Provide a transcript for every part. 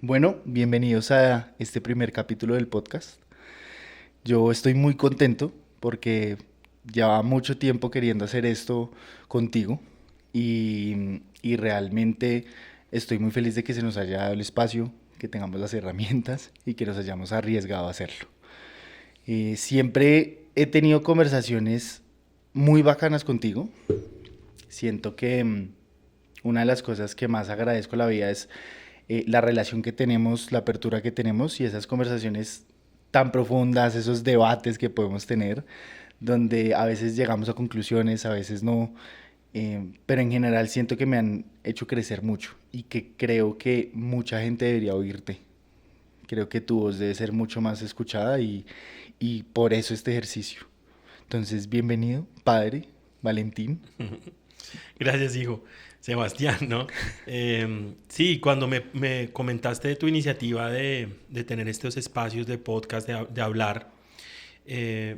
Bueno, bienvenidos a este primer capítulo del podcast. Yo estoy muy contento porque llevaba mucho tiempo queriendo hacer esto contigo y realmente estoy muy feliz de que se nos haya dado el espacio, que tengamos las herramientas y que nos hayamos arriesgado a hacerlo. Siempre he tenido conversaciones muy bacanas contigo. Siento que una de las cosas que más agradezco en la vida es la relación que tenemos, la apertura que tenemos y esas conversaciones tan profundas, esos debates que podemos tener, donde a veces llegamos a conclusiones, a veces no, pero en general siento que me han hecho crecer mucho y que creo que mucha gente debería oírte. Creo que tu voz debe ser mucho más escuchada y por eso este ejercicio. Entonces, bienvenido, padre Valentín. Gracias, hijo. Sebastián, ¿no? Sí, cuando me comentaste de tu iniciativa de tener estos espacios de podcast, de hablar,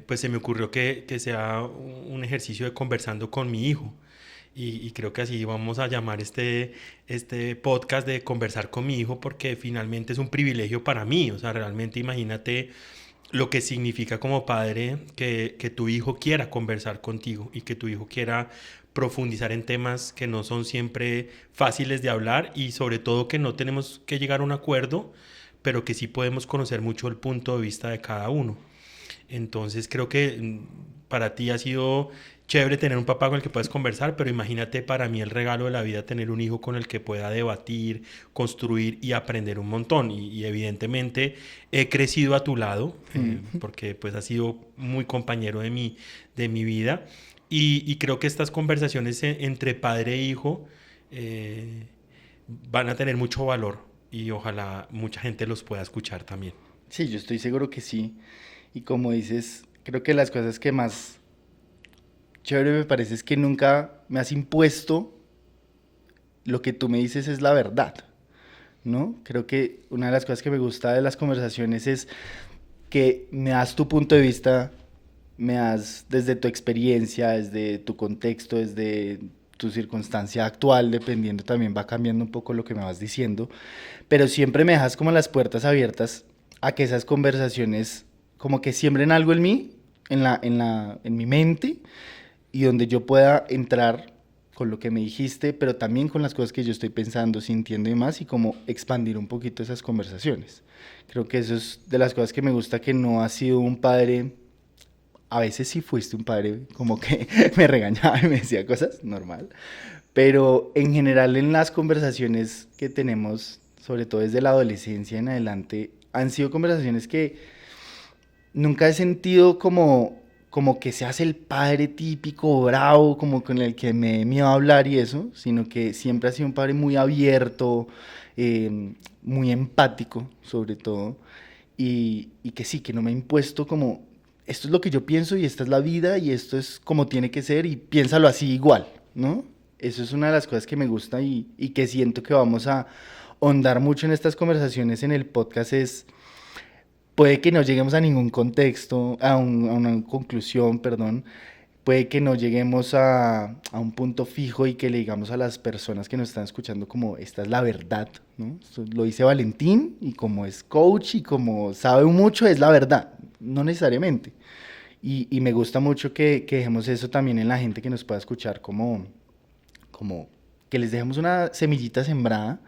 pues se me ocurrió que sea un ejercicio de conversando con mi hijo. Y creo que así vamos a llamar este podcast de conversar con mi hijo porque finalmente es un privilegio para mí. O sea, realmente imagínate lo que significa como padre que tu hijo quiera conversar contigo y que tu hijo quiera profundizar en temas que no son siempre fáciles de hablar y sobre todo que no tenemos que llegar a un acuerdo, pero que sí podemos conocer mucho el punto de vista de cada uno. Entonces creo que para ti ha sido chévere tener un papá con el que puedes conversar, pero imagínate para mí el regalo de la vida tener un hijo con el que pueda debatir, construir y aprender un montón. Y evidentemente he crecido a tu lado, porque pues has sido muy compañero de mi vida. Y creo que estas conversaciones entre padre e hijo eh, van a tener mucho valor y ojalá mucha gente los pueda escuchar también. Sí, yo estoy seguro que sí. Y como dices, creo que las cosas que más chévere me parece es que nunca me has impuesto lo que tú me dices es la verdad, ¿no? Creo que una de las cosas que me gusta de las conversaciones es que me das tu punto de vista, me das desde tu experiencia, desde tu contexto, desde tu circunstancia actual, dependiendo también va cambiando un poco lo que me vas diciendo, pero siempre me dejas como las puertas abiertas a que esas conversaciones como que siembren algo en mí, en mi mente, y donde yo pueda entrar con lo que me dijiste, pero también con las cosas que yo estoy pensando, sintiendo y más, y como expandir un poquito esas conversaciones. Creo que eso es de las cosas que me gusta, que no has sido un padre, a veces sí fuiste un padre como que me regañaba y me decía cosas, normal, pero en general en las conversaciones que tenemos, sobre todo desde la adolescencia en adelante, han sido conversaciones que nunca he sentido como que seas el padre típico, bravo, como con el que me dé miedo a hablar y eso, sino que siempre has sido un padre muy abierto, muy empático, sobre todo, y que sí, que no me ha impuesto como, esto es lo que yo pienso y esta es la vida y esto es como tiene que ser y piénsalo así igual, ¿no? Eso es una de las cosas que me gusta y que siento que vamos a ahondar mucho en estas conversaciones en el podcast es puede que no lleguemos a ningún contexto, a una conclusión, perdón, puede que no lleguemos a un punto fijo y que le digamos a las personas que nos están escuchando como esta es la verdad, ¿no? Esto lo dice Valentín y como es coach y como sabe mucho es la verdad, no necesariamente. Y me gusta mucho que dejemos eso también en la gente que nos pueda escuchar como que les dejemos una semillita sembrada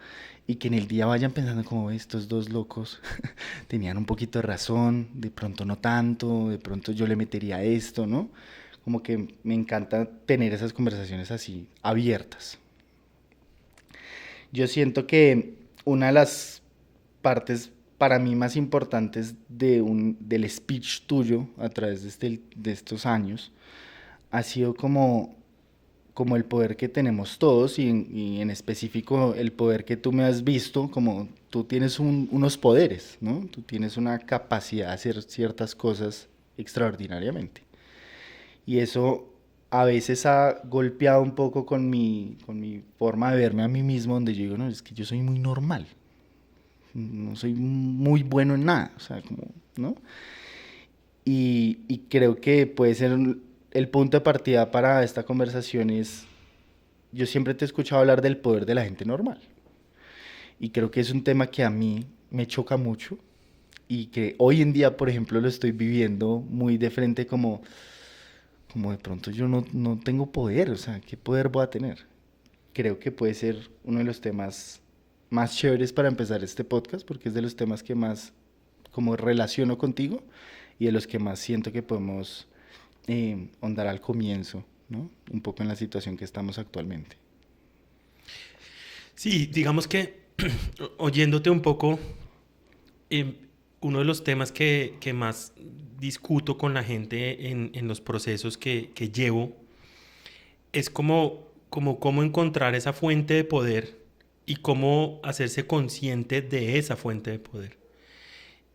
y que en el día vayan pensando como estos dos locos tenían un poquito de razón, de pronto no tanto, de pronto yo le metería esto, ¿no? Como que me encanta tener esas conversaciones así abiertas. Yo siento que una de las partes para mí más importantes del speech tuyo a través de estos años ha sido como el poder que tenemos todos y en específico el poder que tú me has visto, como tú tienes unos poderes, ¿no? Tú tienes una capacidad de hacer ciertas cosas extraordinariamente. Y eso a veces ha golpeado un poco con mi forma de verme a mí mismo, donde yo digo, no, es que yo soy muy normal, no soy muy bueno en nada, o sea, como, ¿no? Y creo que puede ser el punto de partida para esta conversación es yo siempre te he escuchado hablar del poder de la gente normal. Y creo que es un tema que a mí me choca mucho y que hoy en día, por ejemplo, lo estoy viviendo muy de frente como de pronto yo no tengo poder, o sea, ¿qué poder voy a tener? Creo que puede ser uno de los temas más chéveres para empezar este podcast, porque es de los temas que más como relaciono contigo y de los que más siento que podemos ahondar al comienzo, ¿no? Un poco en la situación que estamos actualmente. Sí, digamos que oyéndote un poco, eh, uno de los temas que más discuto con la gente en los procesos que llevo es como cómo encontrar esa fuente de poder y cómo hacerse consciente de esa fuente de poder.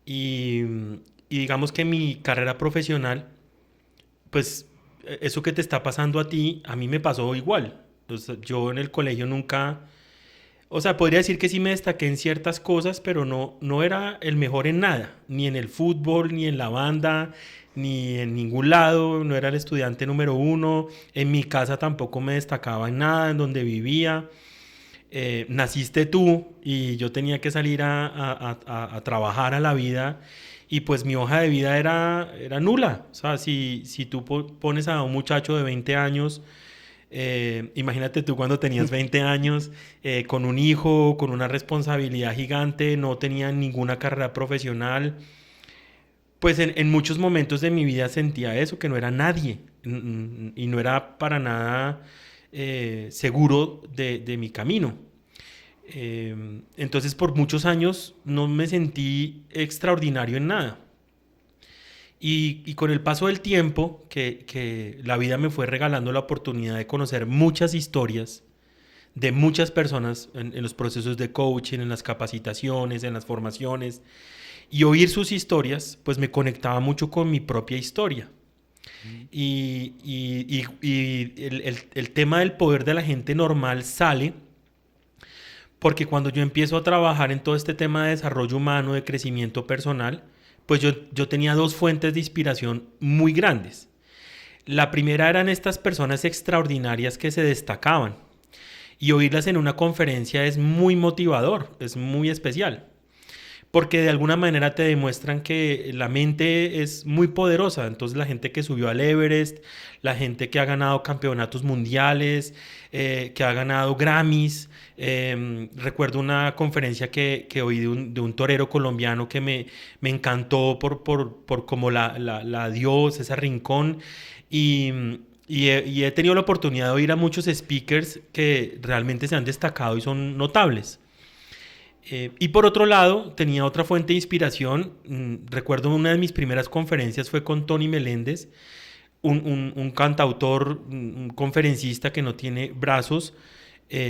Y, y digamos que mi carrera profesional, pues eso que te está pasando a ti, a mí me pasó igual. Entonces, yo en el colegio nunca, o sea, podría decir que sí me destaqué en ciertas cosas, pero no era el mejor en nada, ni en el fútbol, ni en la banda, ni en ningún lado, no era el estudiante número uno, en mi casa tampoco me destacaba en nada, en donde vivía. Naciste tú y yo tenía que salir a trabajar a la vida y pues mi hoja de vida era nula. O sea, si tú pones a un muchacho de 20 años, imagínate tú cuando tenías 20 años, con un hijo, con una responsabilidad gigante, no tenía ninguna carrera profesional, pues en muchos momentos de mi vida sentía eso, que no era nadie y no era para nada seguro de mi camino. Entonces por muchos años no me sentí extraordinario en nada. Y con el paso del tiempo, que la vida me fue regalando la oportunidad de conocer muchas historias de muchas personas en los procesos de coaching, en las capacitaciones, en las formaciones, y oír sus historias, pues me conectaba mucho con mi propia historia. Y el tema del poder de la gente normal sale porque cuando yo empiezo a trabajar en todo este tema de desarrollo humano, de crecimiento personal, pues yo tenía dos fuentes de inspiración muy grandes. La primera eran estas personas extraordinarias que se destacaban. Y oírlas en una conferencia es muy motivador, es muy especial. Porque de alguna manera te demuestran que la mente es muy poderosa. Entonces la gente que subió al Everest, la gente que ha ganado campeonatos mundiales, que ha ganado Grammys. Recuerdo una conferencia que oí de un torero colombiano que me encantó por cómo la dio César Rincón. Y, y he tenido la oportunidad de oír a muchos speakers que realmente se han destacado y son notables. Y por otro lado, tenía otra fuente de inspiración. Recuerdo una de mis primeras conferencias fue con Tony Meléndez, un cantautor, un conferencista que no tiene brazos,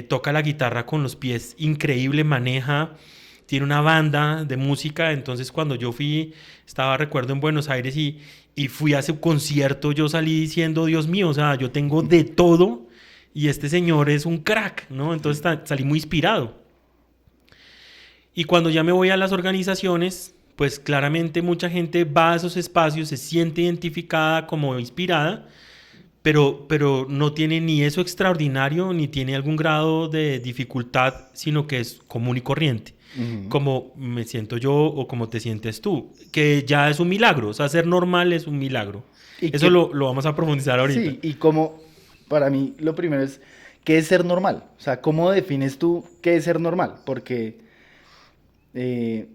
toca la guitarra con los pies increíble, maneja, tiene una banda de música. Entonces cuando yo recuerdo en Buenos Aires y fui a su concierto, yo salí diciendo, Dios mío, o sea, yo tengo de todo y este señor es un crack, ¿no? Entonces salí muy inspirado. Y cuando ya me voy a las organizaciones, pues claramente mucha gente va a esos espacios, se siente identificada como inspirada, pero no tiene ni eso extraordinario, ni tiene algún grado de dificultad, sino que es común y corriente. Ujú. Como me siento yo o como te sientes tú, que ya es un milagro. O sea, ser normal es un milagro. Y Eso que, lo vamos a profundizar ahorita. sí, y como para mí lo primero es, ¿qué es ser normal? O sea, ¿cómo defines tú qué es ser normal? Porque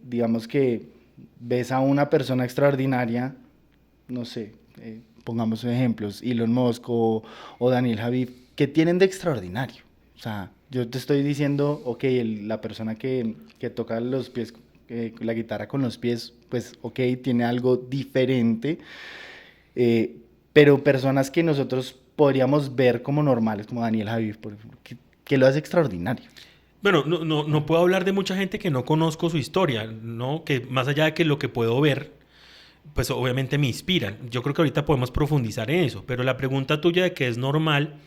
digamos que ves a una persona extraordinaria, no sé, pongamos ejemplos, Elon Musk o Daniel Javid, ¿qué tienen de extraordinario? O sea, yo te estoy diciendo, ok, la persona que toca los pies, la guitarra con los pies, pues ok, tiene algo diferente, eh, pero personas que nosotros podríamos ver como normales, como Daniel Javid, por ejemplo, ¿qué lo hace extraordinario? Bueno, no puedo hablar de mucha gente que no conozco su historia, ¿no? Que más allá de que lo que puedo ver, pues obviamente me inspiran. Yo creo que ahorita podemos profundizar en eso, pero la pregunta tuya de qué es normal,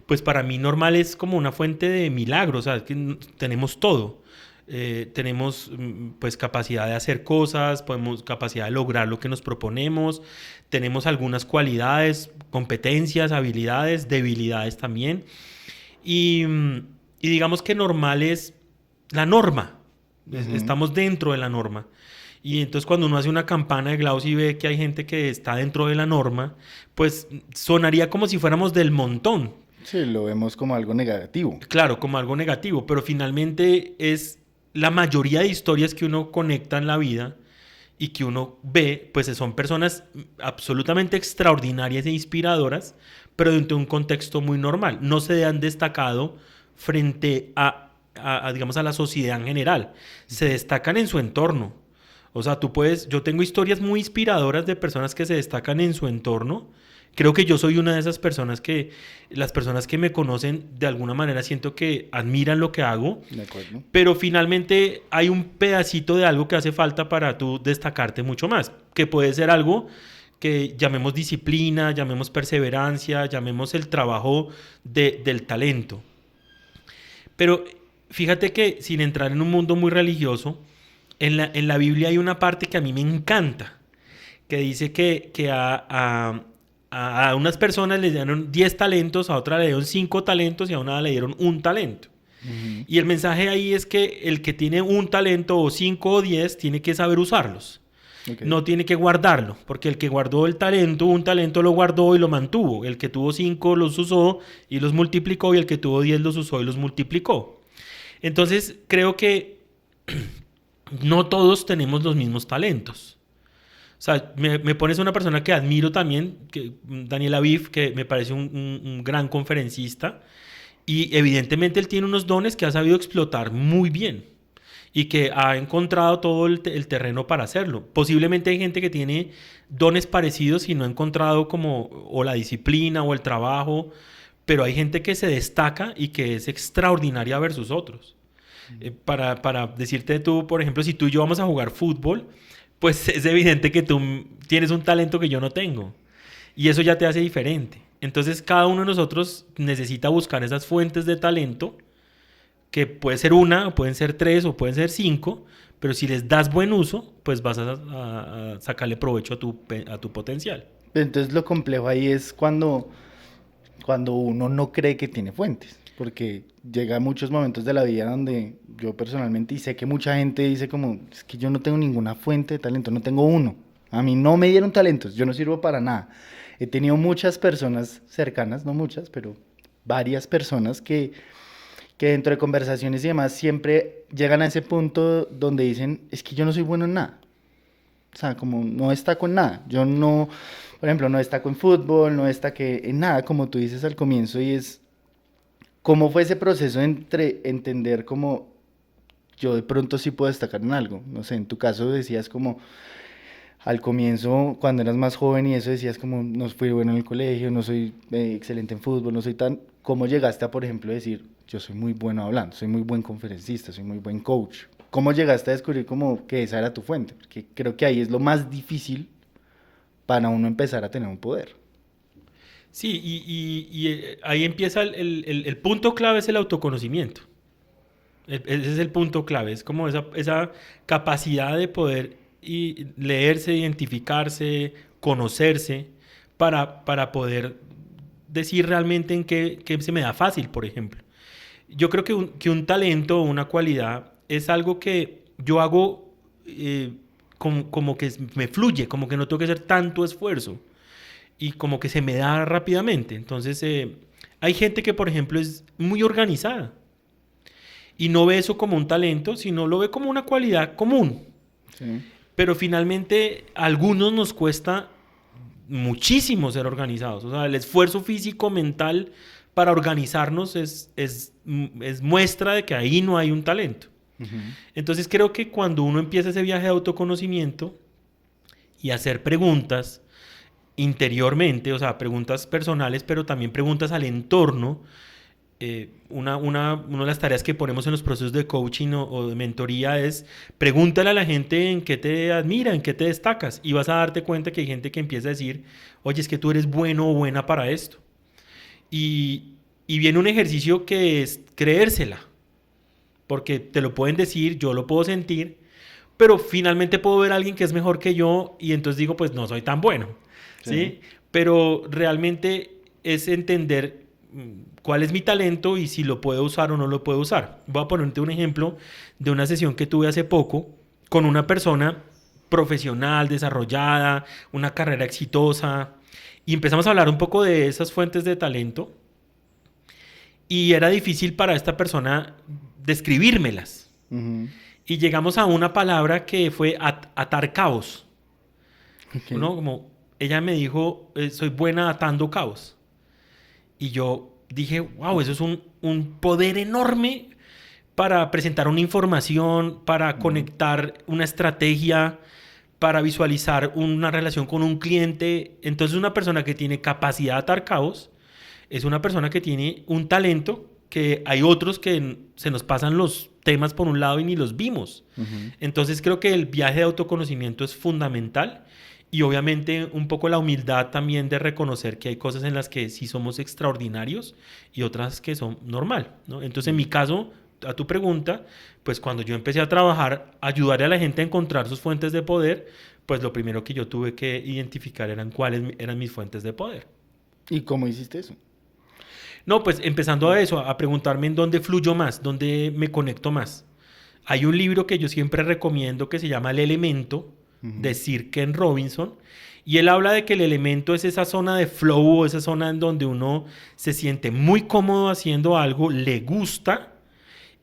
pues para mí normal es como una fuente de milagros, o sea, que tenemos todo. Tenemos pues capacidad de hacer cosas, podemos capacidad de lograr lo que nos proponemos, tenemos algunas cualidades, competencias, habilidades, debilidades también. Y, y digamos que normal es la norma, Estamos dentro de la norma. Y entonces cuando uno hace una campana de Gauss y ve que hay gente que está dentro de la norma, pues sonaría como si fuéramos del montón. Sí, lo vemos como algo negativo. Claro, como algo negativo, pero finalmente es la mayoría de historias que uno conecta en la vida y que uno ve, pues son personas absolutamente extraordinarias e inspiradoras, pero dentro de un contexto muy normal. No se han destacado frente digamos, a la sociedad en general. Se destacan en su entorno. O sea, yo tengo historias muy inspiradoras de personas que se destacan en su entorno. Creo que yo soy una de esas personas las personas que me conocen de alguna manera siento que admiran lo que hago. De acuerdo. Pero finalmente hay un pedacito de algo que hace falta para tú destacarte mucho más. Que puede ser algo que llamemos disciplina, llamemos perseverancia, llamemos el trabajo del talento. Pero fíjate que sin entrar en un mundo muy religioso, en la Biblia hay una parte que a mí me encanta, que dice que a unas personas les dieron 10 talentos, a otras le dieron 5 talentos y a una le dieron 1 talento. Y el mensaje ahí es que el que tiene 1 talento o 5 o 10 tiene que saber usarlos. Okay. No tiene que guardarlo, porque el que guardó un talento lo guardó y lo mantuvo. El que tuvo 5 los usó y los multiplicó, y el que tuvo 10 los usó y los multiplicó. Entonces creo que no todos tenemos los mismos talentos. O sea, me pones una persona que admiro también, Daniel Aviv, que me parece un gran conferencista, y evidentemente él tiene unos dones que ha sabido explotar muy bien y que ha encontrado todo el terreno para hacerlo. Posiblemente hay gente que tiene dones parecidos y no ha encontrado o la disciplina o el trabajo, pero hay gente que se destaca y que es extraordinaria versus otros. Para decirte tú, por ejemplo, si tú y yo vamos a jugar fútbol, pues es evidente que tú tienes un talento que yo no tengo. Y eso ya te hace diferente. Entonces, cada uno de nosotros necesita buscar esas fuentes de talento, que puede ser 1, pueden ser 3 o pueden ser 5, pero si les das buen uso, pues vas a sacarle provecho a tu potencial. Entonces, lo complejo ahí es cuando uno no cree que tiene fuentes. Porque llega a muchos momentos de la vida donde yo personalmente, y sé que mucha gente dice como, es que yo no tengo ninguna fuente de talento, no tengo uno. A mí no me dieron talentos, yo no sirvo para nada. He tenido muchas personas cercanas, no muchas, pero varias personas que dentro de conversaciones y demás siempre llegan a ese punto donde dicen, es que yo no soy bueno en nada. O sea, como no destaco en nada. Yo no, por ejemplo, no destaco en fútbol, no destaqué en nada, como tú dices al comienzo, y es... ¿Cómo fue ese proceso entre entender cómo yo de pronto sí puedo destacar en algo? No sé, en tu caso decías como al comienzo, cuando eras más joven y eso decías como no fui bueno en el colegio, no soy excelente en fútbol, no soy tan... ¿Cómo llegaste a, por ejemplo, decir yo soy muy bueno hablando, soy muy buen conferencista, soy muy buen coach? ¿Cómo llegaste a descubrir como que esa era tu fuente? Porque creo que ahí es lo más difícil para uno empezar a tener un poder. Sí, y ahí empieza el punto clave, es el autoconocimiento. Ese es el punto clave, es como esa capacidad de poder leerse, identificarse, conocerse, para poder decir realmente en qué se me da fácil, por ejemplo. Yo creo que un talento o una cualidad es algo que yo hago como que me fluye, como que no tengo que hacer tanto esfuerzo. Y como que se me da rápidamente. Entonces, hay gente que, por ejemplo, es muy organizada y no ve eso como un talento, sino lo ve como una cualidad común. Sí. Pero finalmente, a algunos nos cuesta muchísimo ser organizados. O sea, el esfuerzo físico, mental para organizarnos es muestra de que ahí no hay un talento. Uh-huh. Entonces, creo que cuando uno empieza ese viaje de autoconocimiento y hacer preguntas interiormente, o sea, preguntas personales, pero también preguntas al entorno. Una de las tareas que ponemos en los procesos de coaching o de mentoría es pregúntale a la gente en qué te admira, en qué te destacas, y vas a darte cuenta que hay gente que empieza a decir, oye, es que tú eres bueno o buena para esto. Y viene un ejercicio que es creérsela, porque te lo pueden decir, yo lo puedo sentir, pero finalmente puedo ver a alguien que es mejor que yo y entonces digo, pues no soy tan bueno. ¿Sí? Pero realmente es entender cuál es mi talento y si lo puedo usar o no lo puedo usar. Voy a ponerte un ejemplo de una sesión que tuve hace poco con una persona profesional, desarrollada, una carrera exitosa, y empezamos a hablar un poco de esas fuentes de talento y era difícil para esta persona describírmelas. Ujú. Y llegamos a una palabra que fue atar cabos, Ok. ¿no? Como ella me dijo, soy buena atando cabos. Y yo dije, wow, eso es un poder enorme para presentar una información, para Ujú. conectar una estrategia, para visualizar una relación con un cliente. Entonces una persona que tiene capacidad de atar cabos es una persona que tiene un talento que hay otros que se nos pasan los temas por un lado y ni los vimos. Ujú. Entonces creo que el viaje de autoconocimiento es fundamental y obviamente un poco la humildad también de reconocer que hay cosas en las que sí somos extraordinarios y otras que son normal, ¿no? Entonces en mi caso, a tu pregunta, pues cuando yo empecé a trabajar, ayudar a la gente a encontrar sus fuentes de poder, pues lo primero que yo tuve que identificar eran cuáles eran mis fuentes de poder. ¿Y cómo hiciste eso? No, pues empezando a eso, a preguntarme en dónde fluyo más, dónde me conecto más. Hay un libro que yo siempre recomiendo que se llama El Elemento, de Ujú. Sir Ken Robinson, y él habla de que el elemento es esa zona de flow, esa zona en donde uno se siente muy cómodo haciendo algo, le gusta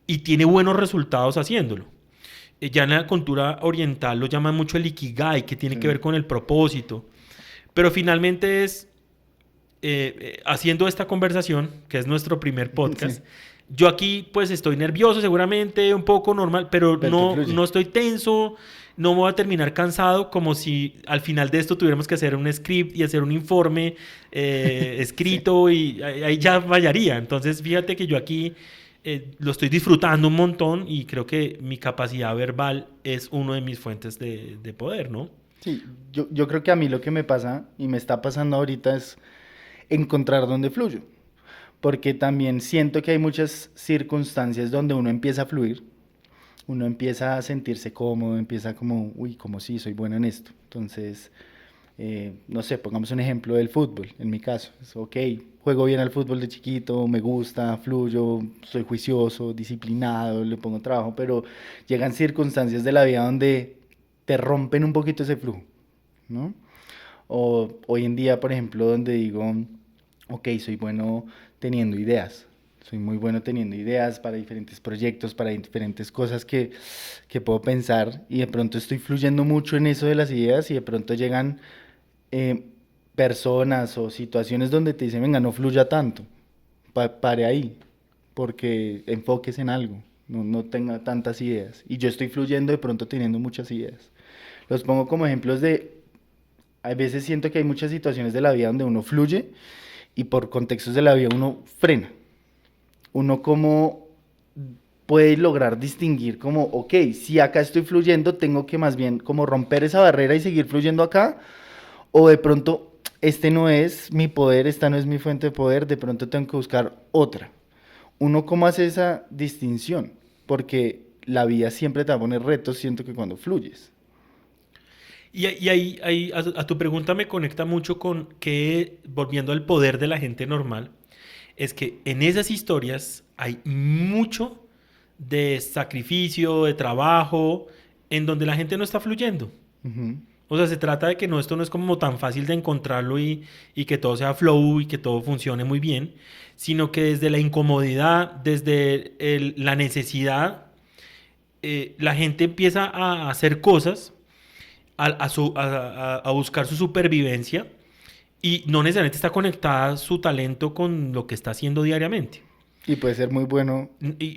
y tiene buenos resultados haciéndolo. Ya en la cultura oriental lo llaman mucho el ikigai, que tiene que ver Sí. con el propósito. Pero finalmente es haciendo esta conversación, que es nuestro primer Sí. podcast, yo aquí pues estoy nervioso seguramente, un poco normal, pero Pero tú no fluye. estoy tenso, no me voy a terminar cansado como si al final de esto tuviéramos que hacer un script y hacer un informe Sí. escrito y ahí ya fallaría. Entonces fíjate que yo aquí lo estoy disfrutando un montón y creo que mi capacidad verbal es uno de mis fuentes de poder, ¿no? Sí, yo creo que a mí lo que me pasa y me está pasando ahorita es encontrar dónde fluyo. Porque también siento que hay muchas circunstancias donde uno empieza a fluir, uno empieza a sentirse cómodo, empieza como, uy, como sí, soy bueno en esto. Entonces, no sé, pongamos un ejemplo del fútbol, en mi caso. Es, ok, juego bien al fútbol de chiquito, me gusta, fluyo, soy juicioso, disciplinado, le pongo trabajo, pero llegan circunstancias de la vida donde te rompen un poquito ese flujo, ¿no? O hoy en día, por ejemplo, donde digo, ok, soy bueno teniendo ideas. Soy muy bueno teniendo ideas para diferentes proyectos, para diferentes cosas que puedo pensar y de pronto estoy fluyendo mucho en eso de las ideas y de pronto llegan eh, personas o situaciones donde te dicen, venga, no fluya tanto, pare ahí, porque enfoques en algo, no tenga tantas ideas. Y yo estoy fluyendo de pronto teniendo muchas ideas. Los pongo como ejemplos de, a veces siento que hay muchas situaciones de la vida donde uno fluye y por contextos de la vida uno frena. Uno como puede lograr distinguir como, ok, si acá estoy fluyendo, tengo que más bien como romper esa barrera y seguir fluyendo acá, o de pronto, este no es mi poder, esta no es mi fuente de poder, de pronto tengo que buscar otra. Uno cómo hace esa distinción, porque la vida siempre te va a poner retos, siento que cuando fluyes. Y ahí a tu pregunta me conecta mucho con que, volviendo al poder de la gente normal, es que en esas historias hay mucho de sacrificio, de trabajo, en donde la gente no está fluyendo. Ujú. O sea, se trata de que no, esto no es como tan fácil de encontrarlo y que todo sea flow y que todo funcione muy bien, sino que desde la incomodidad, desde la necesidad, la gente empieza a hacer cosas, a buscar su supervivencia y no necesariamente está conectada su talento con lo que está haciendo diariamente. Y puede ser muy bueno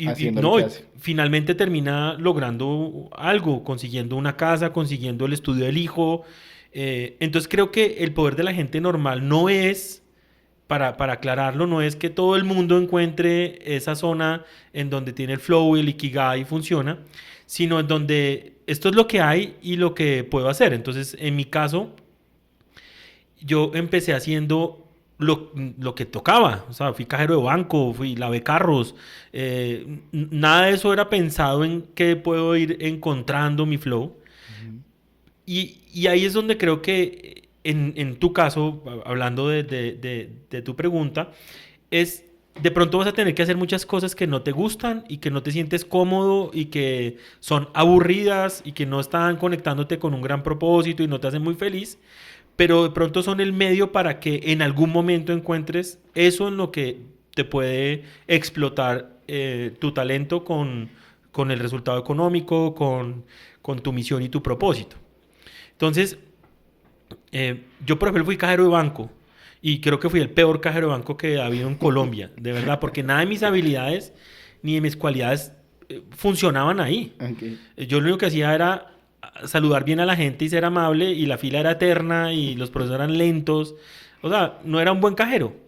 haciendo lo No, que y hace. finalmente termina logrando algo, consiguiendo una casa, consiguiendo el estudio del hijo. Entonces creo que el poder de la gente normal no es, para aclararlo, no es que todo el mundo encuentre esa zona en donde tiene el flow y el ikigai y funciona, sino en donde esto es lo que hay y lo que puedo hacer. Entonces, en mi caso, yo empecé haciendo lo que tocaba. O sea, fui cajero de banco, fui lavé carros. Nada de eso era pensado en que puedo ir encontrando mi flow. Ujú. Y ahí es donde creo que en tu caso, hablando de tu pregunta, es, de pronto vas a tener que hacer muchas cosas que no te gustan y que no te sientes cómodo y que son aburridas y que no están conectándote con un gran propósito y no te hacen muy feliz, pero de pronto son el medio para que en algún momento encuentres eso en lo que te puede explotar tu talento con el resultado económico, con tu misión y tu propósito. Entonces, yo por ejemplo fui cajero de banco y creo que fui el peor cajero de banco que ha habido en Colombia, de verdad, porque nada de mis habilidades ni de mis cualidades funcionaban ahí. Okay. Yo lo único que hacía era saludar bien a la gente y ser amable y la fila era eterna y los procesos eran lentos. O sea, no era un buen cajero.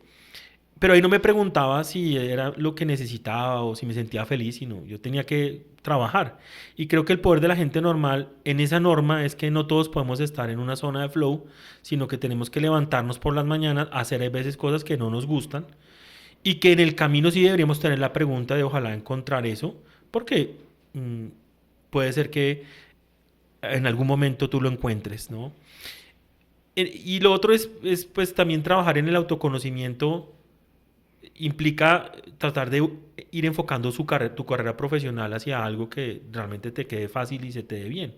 Pero ahí no me preguntaba si era lo que necesitaba o si me sentía feliz, sino yo tenía que trabajar. Y creo que el poder de la gente normal en esa norma es que no todos podemos estar en una zona de flow, sino que tenemos que levantarnos por las mañanas, hacer a veces cosas que no nos gustan y que en el camino sí deberíamos tener la pregunta de ojalá encontrar eso, porque puede ser que en algún momento tú lo encuentres, ¿no? Y lo otro es pues también trabajar en el autoconocimiento implica tratar de ir enfocando tu carrera profesional hacia algo que realmente te quede fácil y se te dé bien.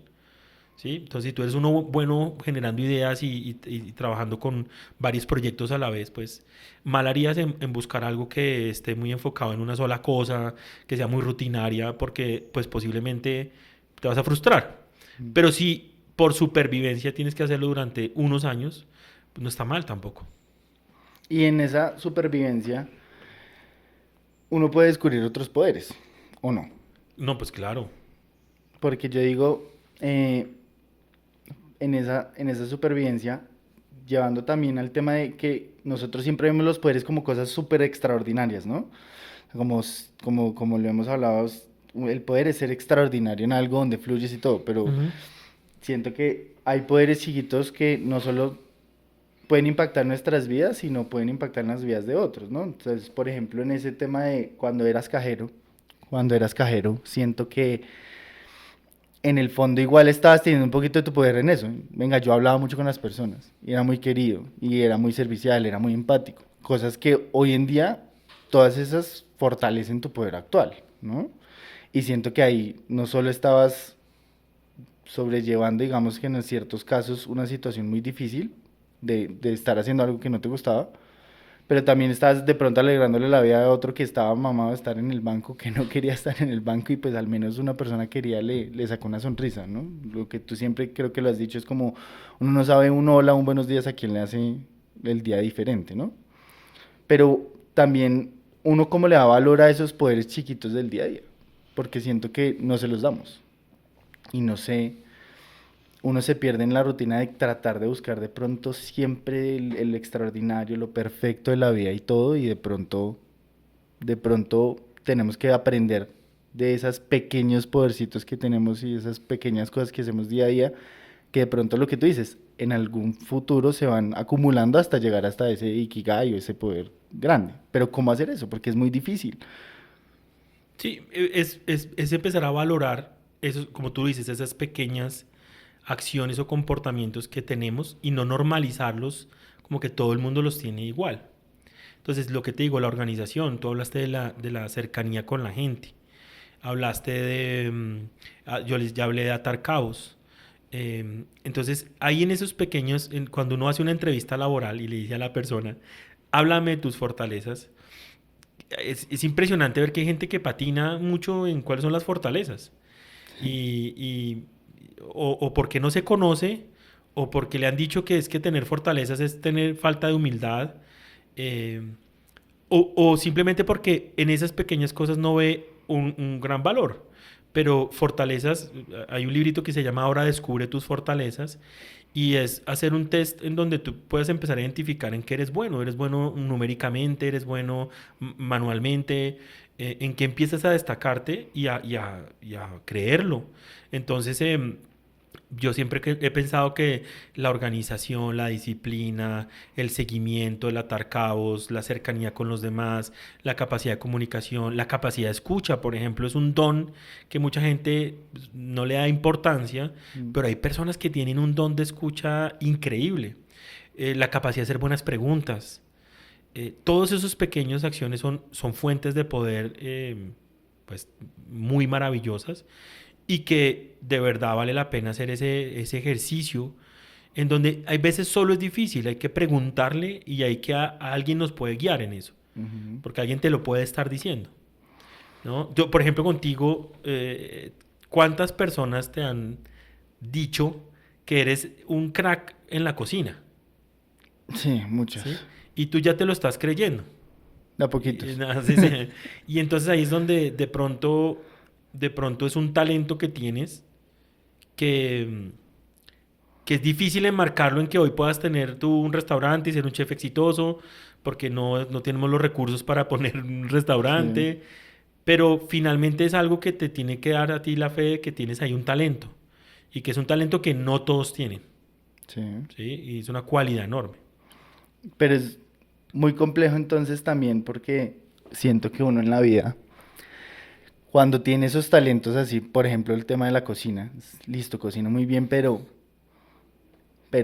¿Sí? Entonces, si tú eres uno bueno generando ideas y trabajando con varios proyectos a la vez, pues mal harías en buscar algo que esté muy enfocado en una sola cosa, que sea muy rutinaria, porque pues posiblemente te vas a frustrar. Pero si por supervivencia tienes que hacerlo durante unos años, pues no está mal tampoco. Y en esa supervivencia uno puede descubrir otros poderes, ¿o no? No, pues claro. Porque yo digo, en esa supervivencia, llevando también al tema de que nosotros siempre vemos los poderes como cosas súper extraordinarias, ¿no? Como lo hemos hablado, el poder es ser extraordinario en algo donde fluyes y todo, pero Ujú. siento que hay poderes chiquitos que no solo pueden impactar nuestras vidas, sino pueden impactar las vidas de otros, ¿no? Entonces, por ejemplo, en ese tema de cuando eras cajero, siento que en el fondo igual estabas teniendo un poquito de tu poder en eso. Venga, yo hablaba mucho con las personas, y era muy querido, y era muy servicial, era muy empático. Cosas que hoy en día, todas esas fortalecen tu poder actual, ¿no? Y siento que ahí no solo estabas sobrellevando, digamos que en ciertos casos, una situación muy difícil de estar haciendo algo que no te gustaba, pero también estás de pronto alegrándole la vida a otro que estaba mamado de estar en el banco, que no quería estar en el banco y pues al menos una persona quería, le sacó una sonrisa, ¿no? Lo que tú siempre creo que lo has dicho es como uno no sabe un hola, un buenos días a quien le hace el día diferente, ¿no? Pero también uno como le da valor a esos poderes chiquitos del día a día, porque siento que no se los damos y no sé, uno se pierde en la rutina de tratar de buscar de pronto siempre el extraordinario, lo perfecto de la vida y todo, y de pronto tenemos que aprender de esos pequeños podercitos que tenemos y esas pequeñas cosas que hacemos día a día, que de pronto lo que tú dices, en algún futuro se van acumulando hasta llegar hasta ese ikigai o ese poder grande. Pero ¿cómo hacer eso? Porque es muy difícil. Sí, es empezar a valorar, esos, como tú dices, esas pequeñas acciones o comportamientos que tenemos y no normalizarlos como que todo el mundo los tiene igual. Entonces, lo que te digo, la organización, tú hablaste de la cercanía con la gente, hablaste de, ya hablé de atar cabos. Entonces, ahí en esos pequeños, cuando uno hace una entrevista laboral y le dice a la persona, háblame de tus fortalezas, es impresionante ver que hay gente que patina mucho en cuáles son las fortalezas. Y o porque no se conoce, o porque le han dicho que es que tener fortalezas es tener falta de humildad, eh, o simplemente porque en esas pequeñas cosas no ve un gran valor. Pero fortalezas, hay un librito que se llama Ahora descubre tus fortalezas y es hacer un test en donde tú puedes empezar a identificar en qué eres bueno numéricamente, eres bueno manualmente, en qué empiezas a destacarte y a creerlo. Entonces, yo siempre he pensado que la organización, la disciplina, el seguimiento, el atar cabos, la cercanía con los demás, la capacidad de comunicación, la capacidad de escucha, por ejemplo, es un don que mucha gente no le da importancia, Mm. pero hay personas que tienen un don de escucha increíble. La capacidad de hacer buenas preguntas, todos esos pequeños acciones son fuentes de poder pues muy maravillosas y que de verdad vale la pena hacer ese ejercicio en donde hay veces solo es difícil, hay que preguntarle y hay que a alguien nos puede guiar en eso, Ujú. porque alguien te lo puede estar diciendo, ¿no? Yo, por ejemplo, contigo, ¿cuántas personas te han dicho que eres un crack en la cocina? Sí, muchas. ¿Sí? Y tú ya te lo estás creyendo. De a Y, poquitos. nada, sí, sí. Y entonces ahí es donde de pronto es un talento que tienes que, que es difícil enmarcarlo en que hoy puedas tener tú un restaurante y ser un chef exitoso, porque no tenemos los recursos para poner un Sí, restaurante, pero finalmente es algo que te tiene que dar a ti la fe de que tienes ahí un talento, y que es un talento que no todos tienen, sí. ¿sí? Y es una cualidad enorme. Pero es muy complejo entonces también porque siento que uno en la vida, cuando tiene esos talentos así, por ejemplo el tema de la cocina, listo, cocino muy bien, pero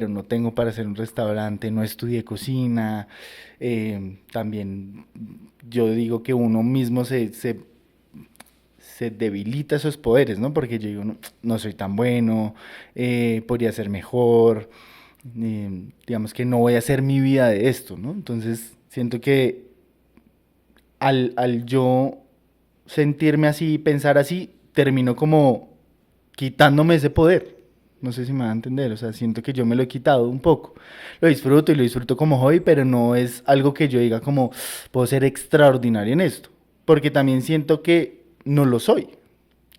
no tengo para hacer un restaurante, no estudié cocina, también yo digo que uno mismo se debilita esos poderes, ¿no? Porque yo digo, no, no soy tan bueno, podría ser mejor, digamos que no voy a hacer mi vida de esto, ¿no? Entonces siento que al yo sentirme así, pensar así, termino como quitándome ese poder. No sé si me va a entender, o sea, siento que yo me lo he quitado un poco. Lo disfruto y lo disfruto como hobby, pero no es algo que yo diga como puedo ser extraordinario en esto, porque también siento que no lo soy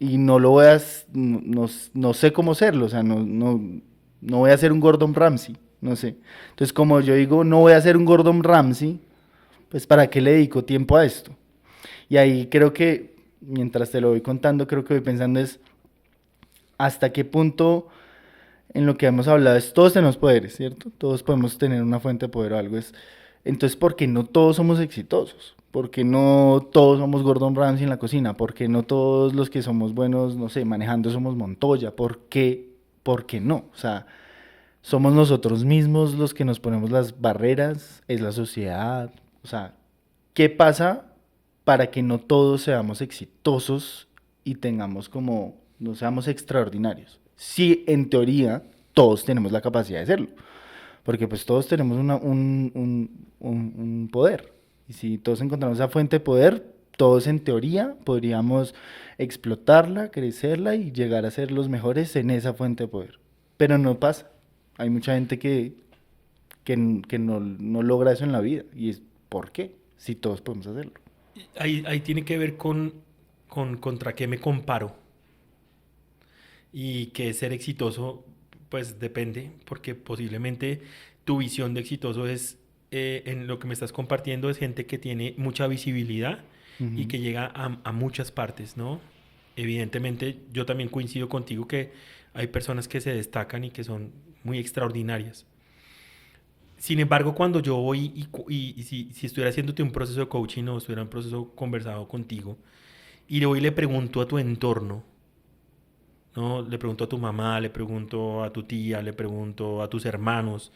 y no lo voy a, no sé cómo serlo, o sea, no voy a ser un Gordon Ramsay, no sé. Entonces, como yo digo, no voy a ser un Gordon Ramsay, pues ¿para qué le dedico tiempo a esto? Y ahí creo que, mientras te lo voy contando, creo que voy pensando es hasta qué punto en lo que hemos hablado es todos tenemos poderes, ¿cierto? Todos podemos tener una fuente de poder o algo. Entonces, ¿por qué no todos somos exitosos? ¿Por qué no todos somos Gordon Ramsay en la cocina? ¿Por qué no todos los que somos buenos, no sé, manejando somos Montoya? ¿Por qué? ¿Por qué no? O sea, somos nosotros mismos los que nos ponemos las barreras, es la sociedad. O sea, ¿qué pasa para que no todos seamos exitosos y tengamos como, no seamos extraordinarios? Sí, en teoría, todos tenemos la capacidad de serlo, porque pues todos tenemos un poder. Y si todos encontramos esa fuente de poder, todos en teoría podríamos explotarla, crecerla y llegar a ser los mejores en esa fuente de poder. Pero no pasa. Hay mucha gente que no logra eso en la vida. ¿Y es por qué? Si todos podemos hacerlo. Ahí tiene que ver con contra qué me comparo. Y que ser exitoso, pues depende, porque posiblemente tu visión de exitoso es, en lo que me estás compartiendo, es gente que tiene mucha visibilidad y Ujú. que llega a muchas partes, ¿no? Evidentemente, yo también coincido contigo que hay personas que se destacan y que son muy extraordinarias. Sin embargo, cuando yo voy y si estuviera haciéndote un proceso de coaching o estuviera en un proceso conversado contigo, y le voy y le pregunto a tu entorno, ¿no? Le pregunto a tu mamá, le pregunto a tu tía, le pregunto a tus hermanos,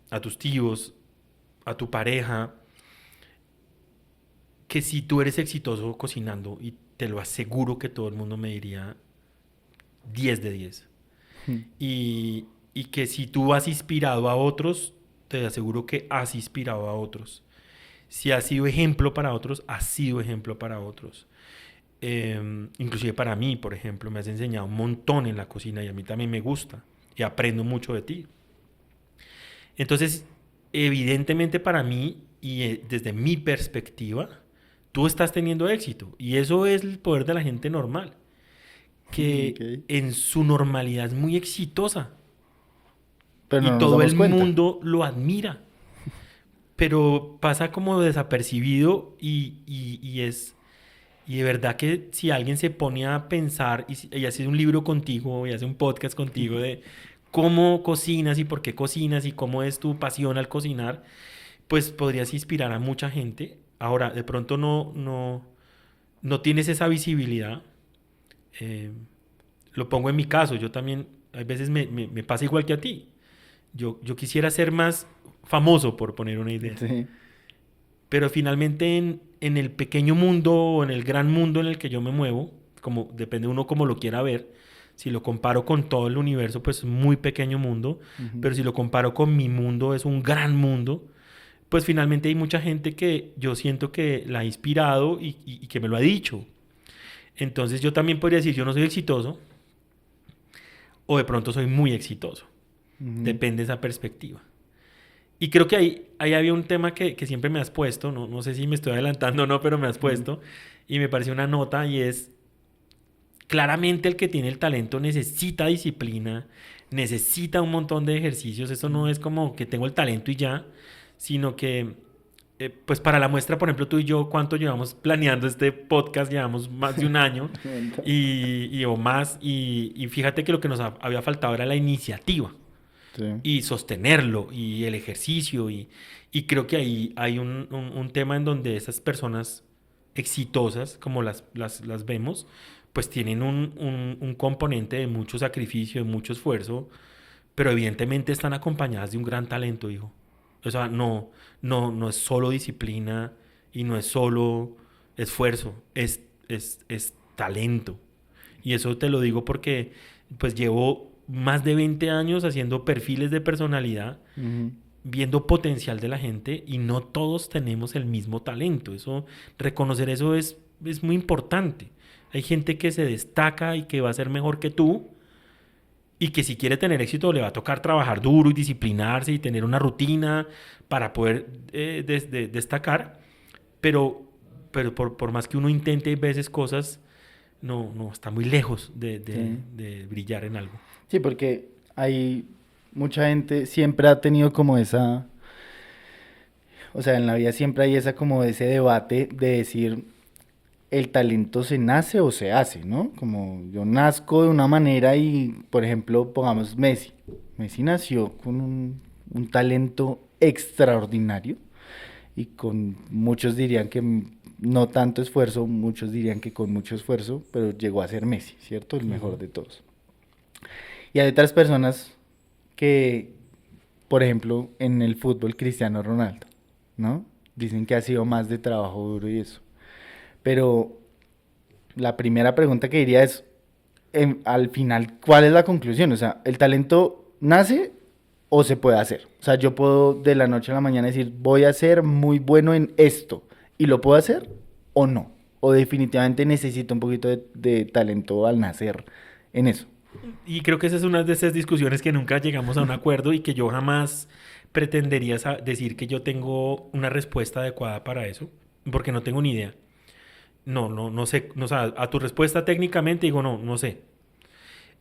a tus tíos, a tu pareja, que si tú eres exitoso cocinando, y te lo aseguro que todo el mundo me diría 10 de 10. Y que si tú has inspirado a otros, te aseguro que has inspirado a otros. Si has sido ejemplo para otros, has sido ejemplo para otros. Inclusive para mí, por ejemplo, me has enseñado un montón en la cocina y a mí también me gusta y aprendo mucho de ti. Entonces, evidentemente para mí y desde mi perspectiva, tú estás teniendo éxito y eso es el poder de la gente normal, Ok. que en su normalidad es muy exitosa Pero y no nos todo damos el cuenta. mundo lo admira, pero pasa como desapercibido y es. Y de verdad que si alguien se pone a pensar y hace un libro contigo y hace un podcast contigo de cómo cocinas y por qué cocinas y cómo es tu pasión al cocinar, pues podrías inspirar a mucha gente. Ahora, de pronto no tienes esa visibilidad. Eh, lo pongo en mi caso, yo también, a veces me pasa igual que a ti. Yo quisiera ser más famoso, por poner una idea. Sí. Pero finalmente en el pequeño mundo o en el gran mundo en el que yo me muevo, como depende uno como lo quiera ver, si lo comparo con todo el universo, pues es muy pequeño mundo, Ujú. pero si lo comparo con mi mundo, es un gran mundo, pues finalmente hay mucha gente que yo siento que la ha inspirado y que me lo ha dicho. Entonces yo también podría decir, yo no soy exitoso o de pronto soy muy exitoso. Ujú. Depende de esa perspectiva. Y creo que ahí había un tema que siempre me has puesto, no sé si me estoy adelantando o no, pero me has Ujú. puesto, y me pareció una nota y es, claramente el que tiene el talento necesita disciplina, necesita un montón de ejercicios, eso no es como que tengo el talento y ya, sino que, pues para la muestra, por ejemplo, tú y yo, ¿cuánto llevamos planeando este podcast? Llevamos más de un año Un montón. o más, y fíjate que lo que nos había faltado era la iniciativa Sí. y sostenerlo y el ejercicio y creo que ahí hay un tema en donde esas personas exitosas, como las vemos, pues tienen un componente de mucho sacrificio, de mucho esfuerzo, pero evidentemente están acompañadas de un gran talento, hijo. O sea, no es solo disciplina y no es solo esfuerzo, es talento. Y eso te lo digo porque pues llevo más de 20 años haciendo perfiles de personalidad, Ujú. viendo potencial de la gente y no todos tenemos el mismo talento. Reconocer eso es muy importante. Hay gente que se destaca y que va a ser mejor que tú y que si quiere tener éxito le va a tocar trabajar duro y disciplinarse y tener una rutina para poder destacar, pero, pero por más que uno intente a veces cosas, no, está muy lejos Sí. de brillar en algo. Sí, porque hay mucha gente, siempre ha tenido como esa, o sea, en la vida siempre hay esa como ese debate de decir, el talento se nace o se hace, ¿no? Como yo nazco de una manera y, por ejemplo, pongamos Messi. Messi nació con un talento extraordinario y con muchos dirían que no tanto esfuerzo, muchos dirían que con mucho esfuerzo, pero llegó a ser Messi, ¿cierto? El mejor Ujú. de todos. Y hay otras personas que, por ejemplo, en el fútbol, Cristiano Ronaldo, ¿no? Dicen que ha sido más de trabajo duro y eso. Pero la primera pregunta que diría es, al final, ¿cuál es la conclusión? O sea, ¿el talento nace o se puede hacer? O sea, yo puedo de la noche a la mañana decir, voy a ser muy bueno en esto, y lo puedo hacer o no. O definitivamente necesito un poquito de talento al nacer en eso. Y creo que esa es una de esas discusiones que nunca llegamos a un acuerdo y que yo jamás pretendería decir que yo tengo una respuesta adecuada para eso, porque no tengo ni idea. No sé, o sea, a tu respuesta técnicamente digo, no sé.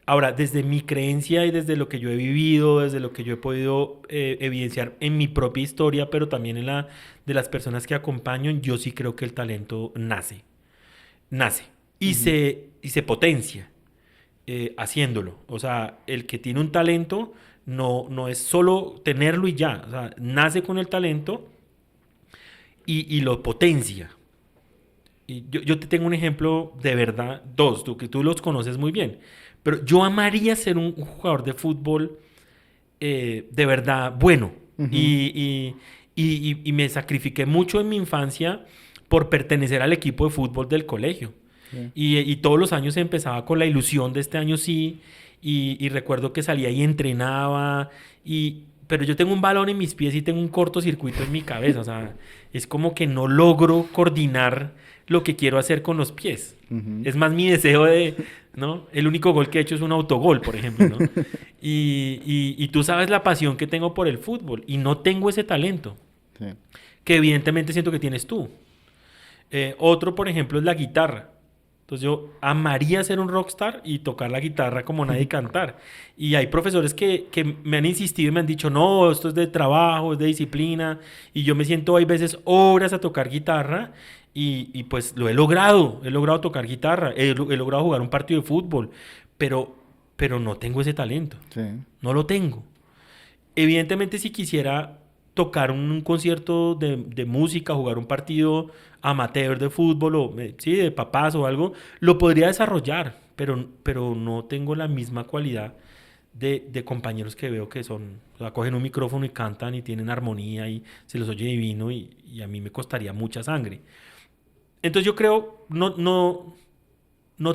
Ahora, desde mi creencia y desde lo que yo he vivido, desde lo que yo he podido evidenciar en mi propia historia, pero también en la de las personas que acompaño, yo sí creo que el talento nace Ujú. y se potencia haciéndolo. O sea, el que tiene un talento no es solo tenerlo y ya, o sea, nace con el talento y lo potencia. Y yo te tengo un ejemplo de verdad, dos, tú, que tú los conoces muy bien. Pero yo amaría ser un jugador de fútbol de verdad bueno. Ujú. Y me sacrifiqué mucho en mi infancia por pertenecer al equipo de fútbol del colegio. Sí. Y todos los años empezaba con la ilusión de este año sí. Y recuerdo que salía y entrenaba. Pero yo tengo un balón en mis pies y tengo un cortocircuito en mi cabeza. O sea, es como que no logro coordinar lo que quiero hacer con los pies. Ujú. Es más mi deseo de, ¿no? El único gol que he hecho es un autogol, por ejemplo, ¿no? Y tú sabes la pasión que tengo por el fútbol y no tengo ese talento, Sí. que evidentemente siento que tienes tú. Otro, por ejemplo, es la guitarra. Entonces yo amaría ser un rockstar y tocar la guitarra como nadie cantar. Y hay profesores que me han insistido y me han dicho, no, esto es de trabajo, es de disciplina. Y yo me siento, hay veces, horas a tocar guitarra y pues lo he logrado tocar guitarra, he logrado jugar un partido de fútbol, pero, pero no tengo ese talento, Sí. no lo tengo. Evidentemente, si quisiera tocar un concierto de música, jugar un partido amateur de fútbol o sí, de papás o algo, lo podría desarrollar, pero no tengo la misma cualidad de compañeros que veo que son, o sea, cogen un micrófono y cantan y tienen armonía y se los oye divino y a mí me costaría mucha sangre. Entonces yo creo, no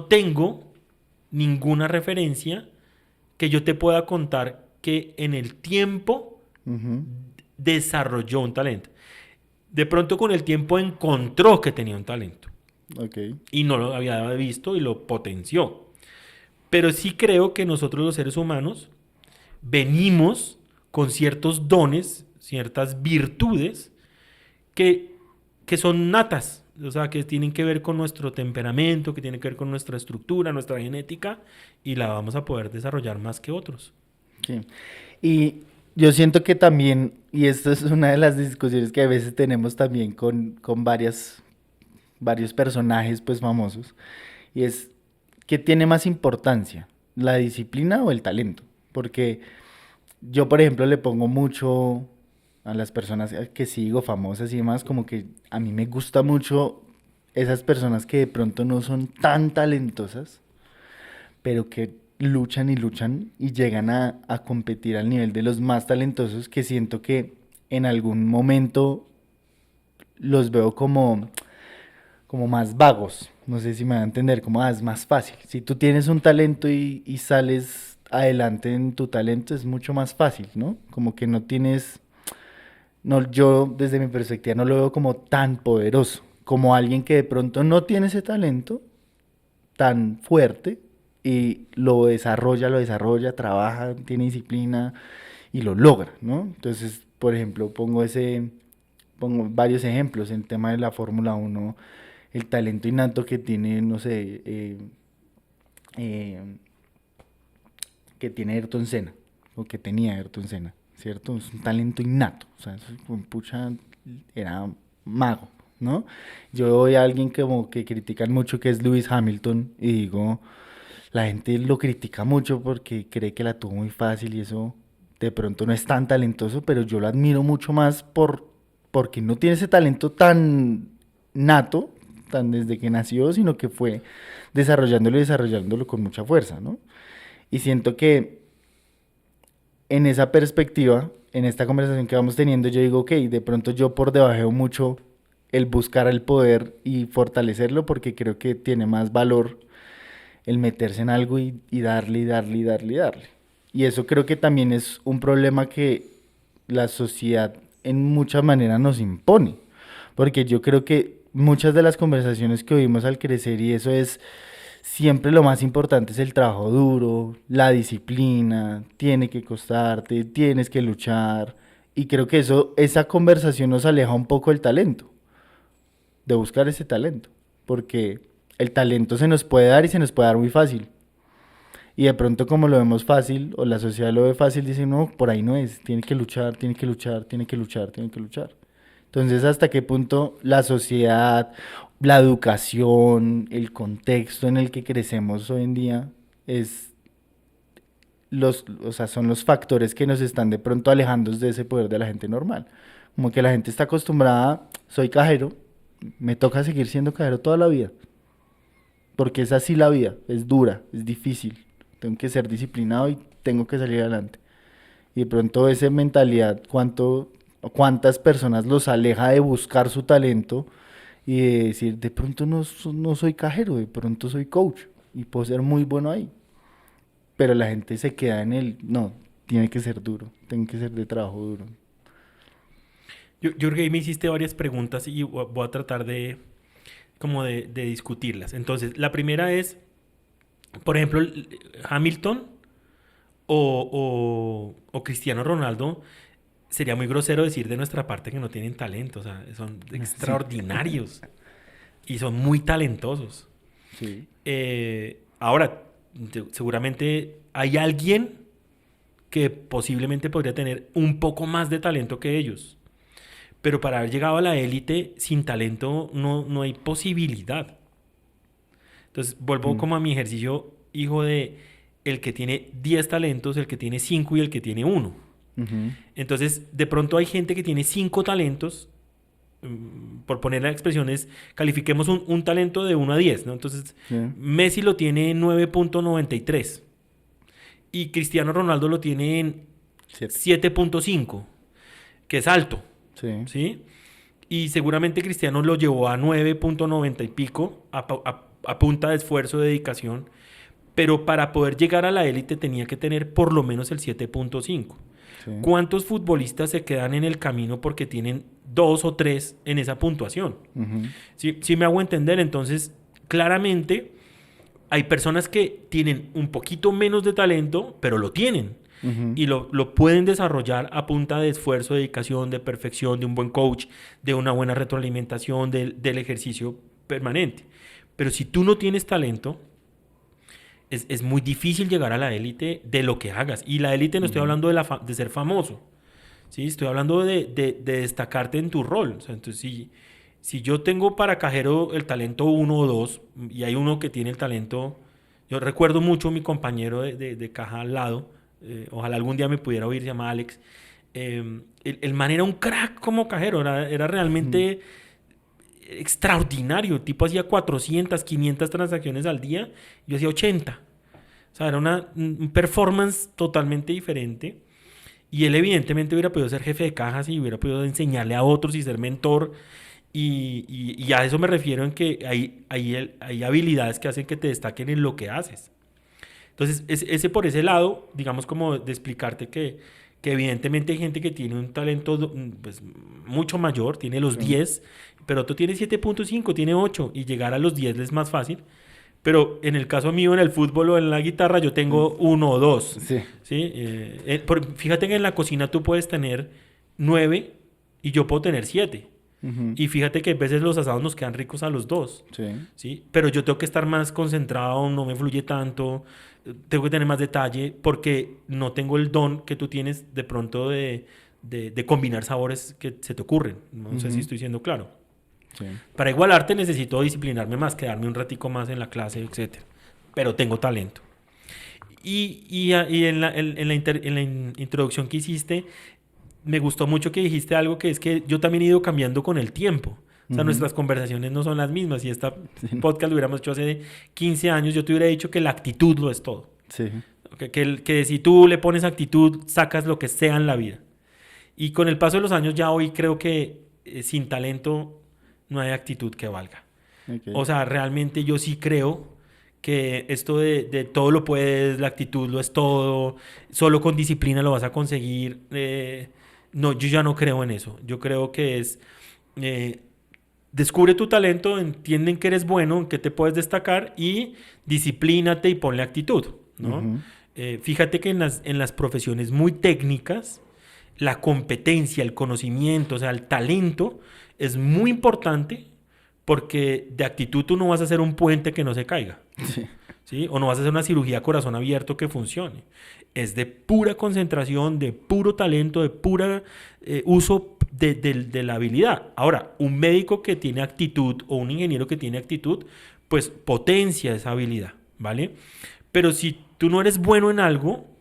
tengo ninguna referencia que yo te pueda contar que en el tiempo Ujú. desarrolló un talento. De pronto con el tiempo encontró que tenía un talento Ok. y no lo había visto y lo potenció. Pero sí creo que nosotros los seres humanos venimos con ciertos dones, ciertas virtudes que, que son natas, o sea, que tienen que ver con nuestro temperamento, que tienen que ver con nuestra estructura, nuestra genética, y la vamos a poder desarrollar más que otros. Sí. Y yo siento que también, y esto es una de las discusiones que a veces tenemos también con varios personajes pues famosos, y es, ¿qué tiene más importancia? ¿La disciplina o el talento? Porque yo, por ejemplo, le pongo mucho a las personas que sigo, famosas y demás, como que a mí me gusta mucho esas personas que de pronto no son tan talentosas, pero que luchan y luchan y llegan a competir al nivel de los más talentosos, que siento que en algún momento los veo como más vagos. No sé si me va a entender, como es más fácil. Si tú tienes un talento y sales adelante en tu talento, es mucho más fácil, ¿no? Como que no tienes, no, yo desde mi perspectiva no lo veo como tan poderoso, como alguien que de pronto no tiene ese talento tan fuerte y lo desarrolla, trabaja, tiene disciplina y lo logra, ¿no? Entonces, por ejemplo, pongo varios ejemplos en el tema de la Fórmula Uno, el talento innato que tiene, no sé, eh, que tiene Ayrton Senna, o que tenía Ayrton Senna, ¿cierto? Es un talento innato, o sea, eso, pucha, era mago, ¿no? Yo voy a alguien como que critican mucho que es Lewis Hamilton y digo, la gente lo critica mucho porque cree que la tuvo muy fácil y eso de pronto no es tan talentoso, pero yo lo admiro mucho más porque no tiene ese talento tan nato, tan desde que nació, sino que fue desarrollándolo y desarrollándolo con mucha fuerza, ¿no? Y siento que en esa perspectiva, en esta conversación que vamos teniendo, yo digo, ok, de pronto yo por debajeo mucho el buscar el poder y fortalecerlo porque creo que tiene más valor el meterse en algo y darle y darle y darle y darle. Y eso creo que también es un problema que la sociedad en muchas maneras nos impone. Porque yo creo que muchas de las conversaciones que oímos al crecer y eso es siempre lo más importante es el trabajo duro, la disciplina, tiene que costarte, tienes que luchar. Y creo que esa conversación nos aleja un poco del talento, de buscar ese talento. Porque el talento se nos puede dar y se nos puede dar muy fácil. Y de pronto como lo vemos fácil, o la sociedad lo ve fácil, dice, no, por ahí no es, tiene que luchar, tiene que luchar, tiene que luchar, tiene que luchar. Entonces, ¿hasta qué punto la sociedad, la educación, el contexto en el que crecemos hoy en día o sea, son los factores que nos están de pronto alejando de ese poder de la gente normal? Como que la gente está acostumbrada, soy cajero, me toca seguir siendo cajero toda la vida, porque es así la vida, es dura, es difícil, tengo que ser disciplinado y tengo que salir adelante. Y de pronto esa mentalidad, cuántas personas los aleja de buscar su talento y de decir, de pronto no soy cajero, de pronto soy coach y puedo ser muy bueno ahí. Pero la gente se queda en el, no, tiene que ser duro, tiene que ser de trabajo duro. Yo creo que ahí me hiciste varias preguntas y voy a tratar como de discutirlas. Entonces, la primera es, por ejemplo, Hamilton o Cristiano Ronaldo, sería muy grosero decir de nuestra parte que no tienen talento. O sea, son Sí, extraordinarios y son muy talentosos. sí. Ahora, seguramente hay alguien que posiblemente podría tener un poco más de talento que ellos. Pero para haber llegado a la élite sin talento no hay posibilidad. Entonces, vuelvo Mm, como a mi ejercicio, hijo de el que tiene 10 talentos, el que tiene 5 y el que tiene uno. ujú, Entonces, de pronto hay gente que tiene 5 talentos, por poner las expresiones, califiquemos un talento de 1 a 10, ¿no? Entonces, sí, Messi lo tiene 9.93 y Cristiano Ronaldo lo tiene en 7. 7.5, que es alto, Sí. ¿sí? Y seguramente Cristiano lo llevó a 9.90 y pico a punta de esfuerzo, de dedicación, pero para poder llegar a la élite tenía que tener por lo menos el 7.5. Sí. ¿Cuántos futbolistas se quedan en el camino porque tienen 2 o 3 en esa puntuación? Ujú. ¿Sí me hago entender? Entonces, claramente, hay personas que tienen un poquito menos de talento, pero lo tienen. Ujú. Y lo pueden desarrollar a punta de esfuerzo, dedicación, de perfección, de un buen coach, de una buena retroalimentación, del ejercicio permanente. Pero si tú no tienes talento, es muy difícil llegar a la élite de lo que hagas. Y la élite no estoy hablando de ser famoso, ¿sí? Estoy hablando de destacarte en tu rol. O sea, entonces, si yo tengo para cajero el talento 1 o 2 y hay uno que tiene el talento... Yo recuerdo mucho a mi compañero de caja al lado, ojalá algún día me pudiera oír, se llama Alex. El man era un crack como cajero, era realmente extraordinario. El tipo hacía 400, 500 transacciones al día, yo hacía 80. O sea, era un performance totalmente diferente. Y él evidentemente hubiera podido ser jefe de cajas y hubiera podido enseñarle a otros y ser mentor. Y a eso me refiero en que hay habilidades que hacen que te destaquen en lo que haces. Entonces, ese por ese lado, digamos como de explicarte que evidentemente hay gente que tiene un talento pues, mucho mayor, tiene los Sí. 10, pero otro tiene 7.5, tiene 8 y llegar a los 10 es más fácil. Pero en el caso mío, en el fútbol o en la guitarra, yo tengo 1 o 2. Sí. ¿Sí? Fíjate que en la cocina tú puedes tener 9 y yo puedo tener 7. Ujú. Y fíjate que a veces los asados nos quedan ricos a los dos. Sí. ¿Sí? Pero yo tengo que estar más concentrado, no me fluye tanto, tengo que tener más detalle porque no tengo el don que tú tienes de pronto de combinar sabores que se te ocurren. No sé si estoy siendo claro. Sí. Para igualarte necesito disciplinarme más, quedarme un ratico más en la clase, etc. Pero tengo talento. Y en la introducción que hiciste, me gustó mucho que dijiste algo que es que yo también he ido cambiando con el tiempo. O sea, Ujú. nuestras conversaciones no son las mismas. Si esta Sí. podcast lo hubiéramos hecho hace 15 años, yo te hubiera dicho que la actitud lo es todo. Sí. Que si tú le pones actitud, sacas lo que sea en la vida. Y con el paso de los años ya hoy creo que sin talento no hay actitud que valga. Ok. O sea, realmente yo sí creo que esto de todo lo puedes, la actitud lo es todo, solo con disciplina lo vas a conseguir. No, yo ya no creo en eso. Yo creo que es... descubre tu talento, entienden que eres bueno, en qué te puedes destacar y disciplínate y ponle actitud, ¿no? Ujú. Fíjate que en las profesiones muy técnicas, la competencia, el conocimiento, o sea, el talento es muy importante porque de actitud tú no vas a hacer un puente que no se caiga, Sí. ¿sí? O no vas a hacer una cirugía a corazón abierto que funcione. Es de pura concentración, de puro talento, de pura uso de la habilidad. Ahora, un médico que tiene actitud o un ingeniero que tiene actitud, pues potencia esa habilidad, ¿vale? Pero si tú no eres bueno en algo,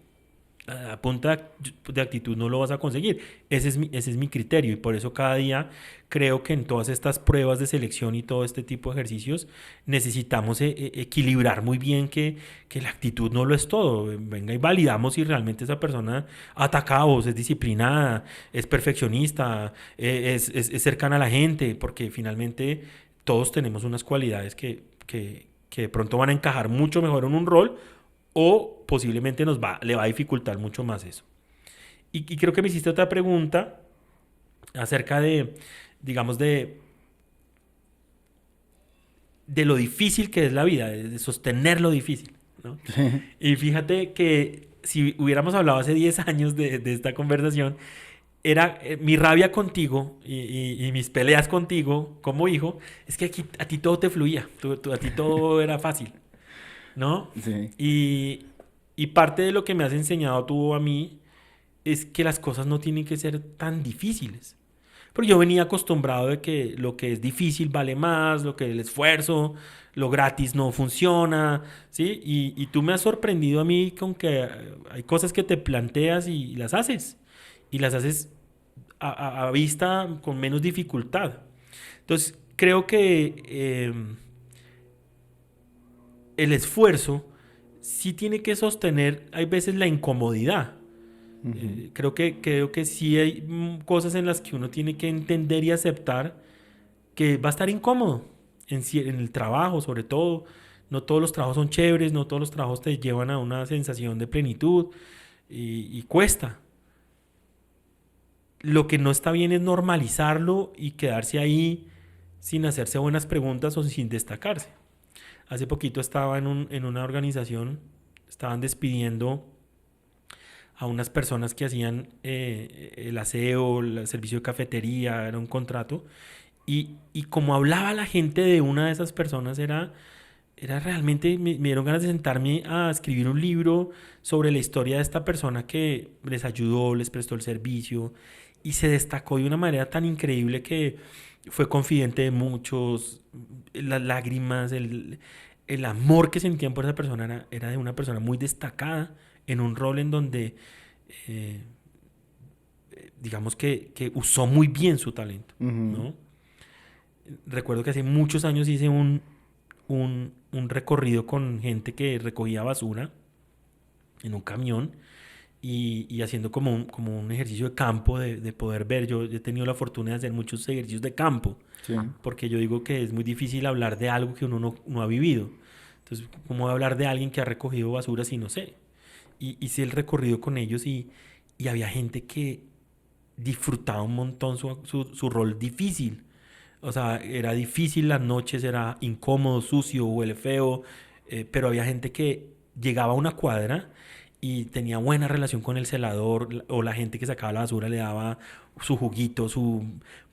a punta de actitud no lo vas a conseguir. Ese es mi criterio y por eso cada día creo que en todas estas pruebas de selección y todo este tipo de ejercicios necesitamos equilibrar muy bien que la actitud no lo es todo. Venga y validamos si realmente esa persona ataca a vos, es disciplinada, es perfeccionista, es cercana a la gente, porque finalmente todos tenemos unas cualidades que de pronto van a encajar mucho mejor en un rol o posiblemente le va a dificultar mucho más eso. Y creo que me hiciste otra pregunta acerca digamos, de lo difícil que es la vida, de sostener lo difícil, ¿no? Sí. Y fíjate que si hubiéramos hablado hace 10 años de esta conversación, era mi rabia contigo y mis peleas contigo como hijo, es que aquí, a ti todo te fluía, a ti todo era fácil, ¿no? Sí. Y parte de lo que me has enseñado tú a mí es que las cosas no tienen que ser tan difíciles. Porque yo venía acostumbrado de que lo que es difícil vale más, lo que el esfuerzo, lo gratis no funciona, ¿sí? Y tú me has sorprendido a mí con que hay cosas que te planteas y las haces. Y las haces a vista con menos dificultad. Entonces, creo que el esfuerzo sí tiene que sostener, hay veces, la incomodidad. Creo que sí hay cosas en las que uno tiene que entender y aceptar que va a estar incómodo en el trabajo, sobre todo. No todos los trabajos son chéveres, no todos los trabajos te llevan a una sensación de plenitud y cuesta. Lo que no está bien es normalizarlo y quedarse ahí sin hacerse buenas preguntas o sin destacarse. Hace poquito estaba en una organización, estaban despidiendo a unas personas que hacían el aseo, el servicio de cafetería, era un contrato. Y como hablaba la gente de una de esas personas, era realmente, me dieron ganas de sentarme a escribir un libro sobre la historia de esta persona que les ayudó, les prestó el servicio y se destacó de una manera tan increíble que fue confidente de muchos, las lágrimas, el amor que sentían por esa persona era de una persona muy destacada en un rol en donde, eh, digamos que usó muy bien su talento, Ujú. ¿no? Recuerdo que hace muchos años hice un recorrido con gente que recogía basura en un camión y haciendo como un ejercicio de campo de poder ver. Yo he tenido la fortuna de hacer muchos ejercicios de campo, Sí. porque yo digo que es muy difícil hablar de algo que uno no ha vivido. Entonces, ¿cómo voy a hablar de alguien que ha recogido basura si no sé? Y hice el recorrido con ellos y había gente que disfrutaba un montón su rol difícil. O sea, era difícil las noches, era incómodo, sucio, huele feo, pero había gente que llegaba a una cuadra y tenía buena relación con el celador o la gente que sacaba la basura le daba su juguito,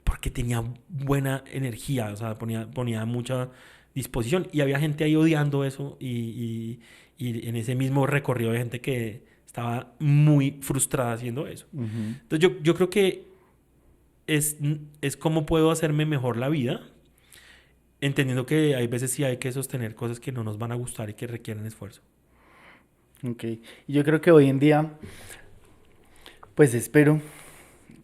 porque tenía buena energía, o sea, ponía mucha disposición. Y había gente ahí odiando eso y en ese mismo recorrido había gente que estaba muy frustrada haciendo eso. Ujú. Entonces yo creo que es, es cómo puedo hacerme mejor la vida, entendiendo que hay veces sí hay que sostener cosas que no nos van a gustar y que requieren esfuerzo. Ok. Y yo creo que hoy en día, pues espero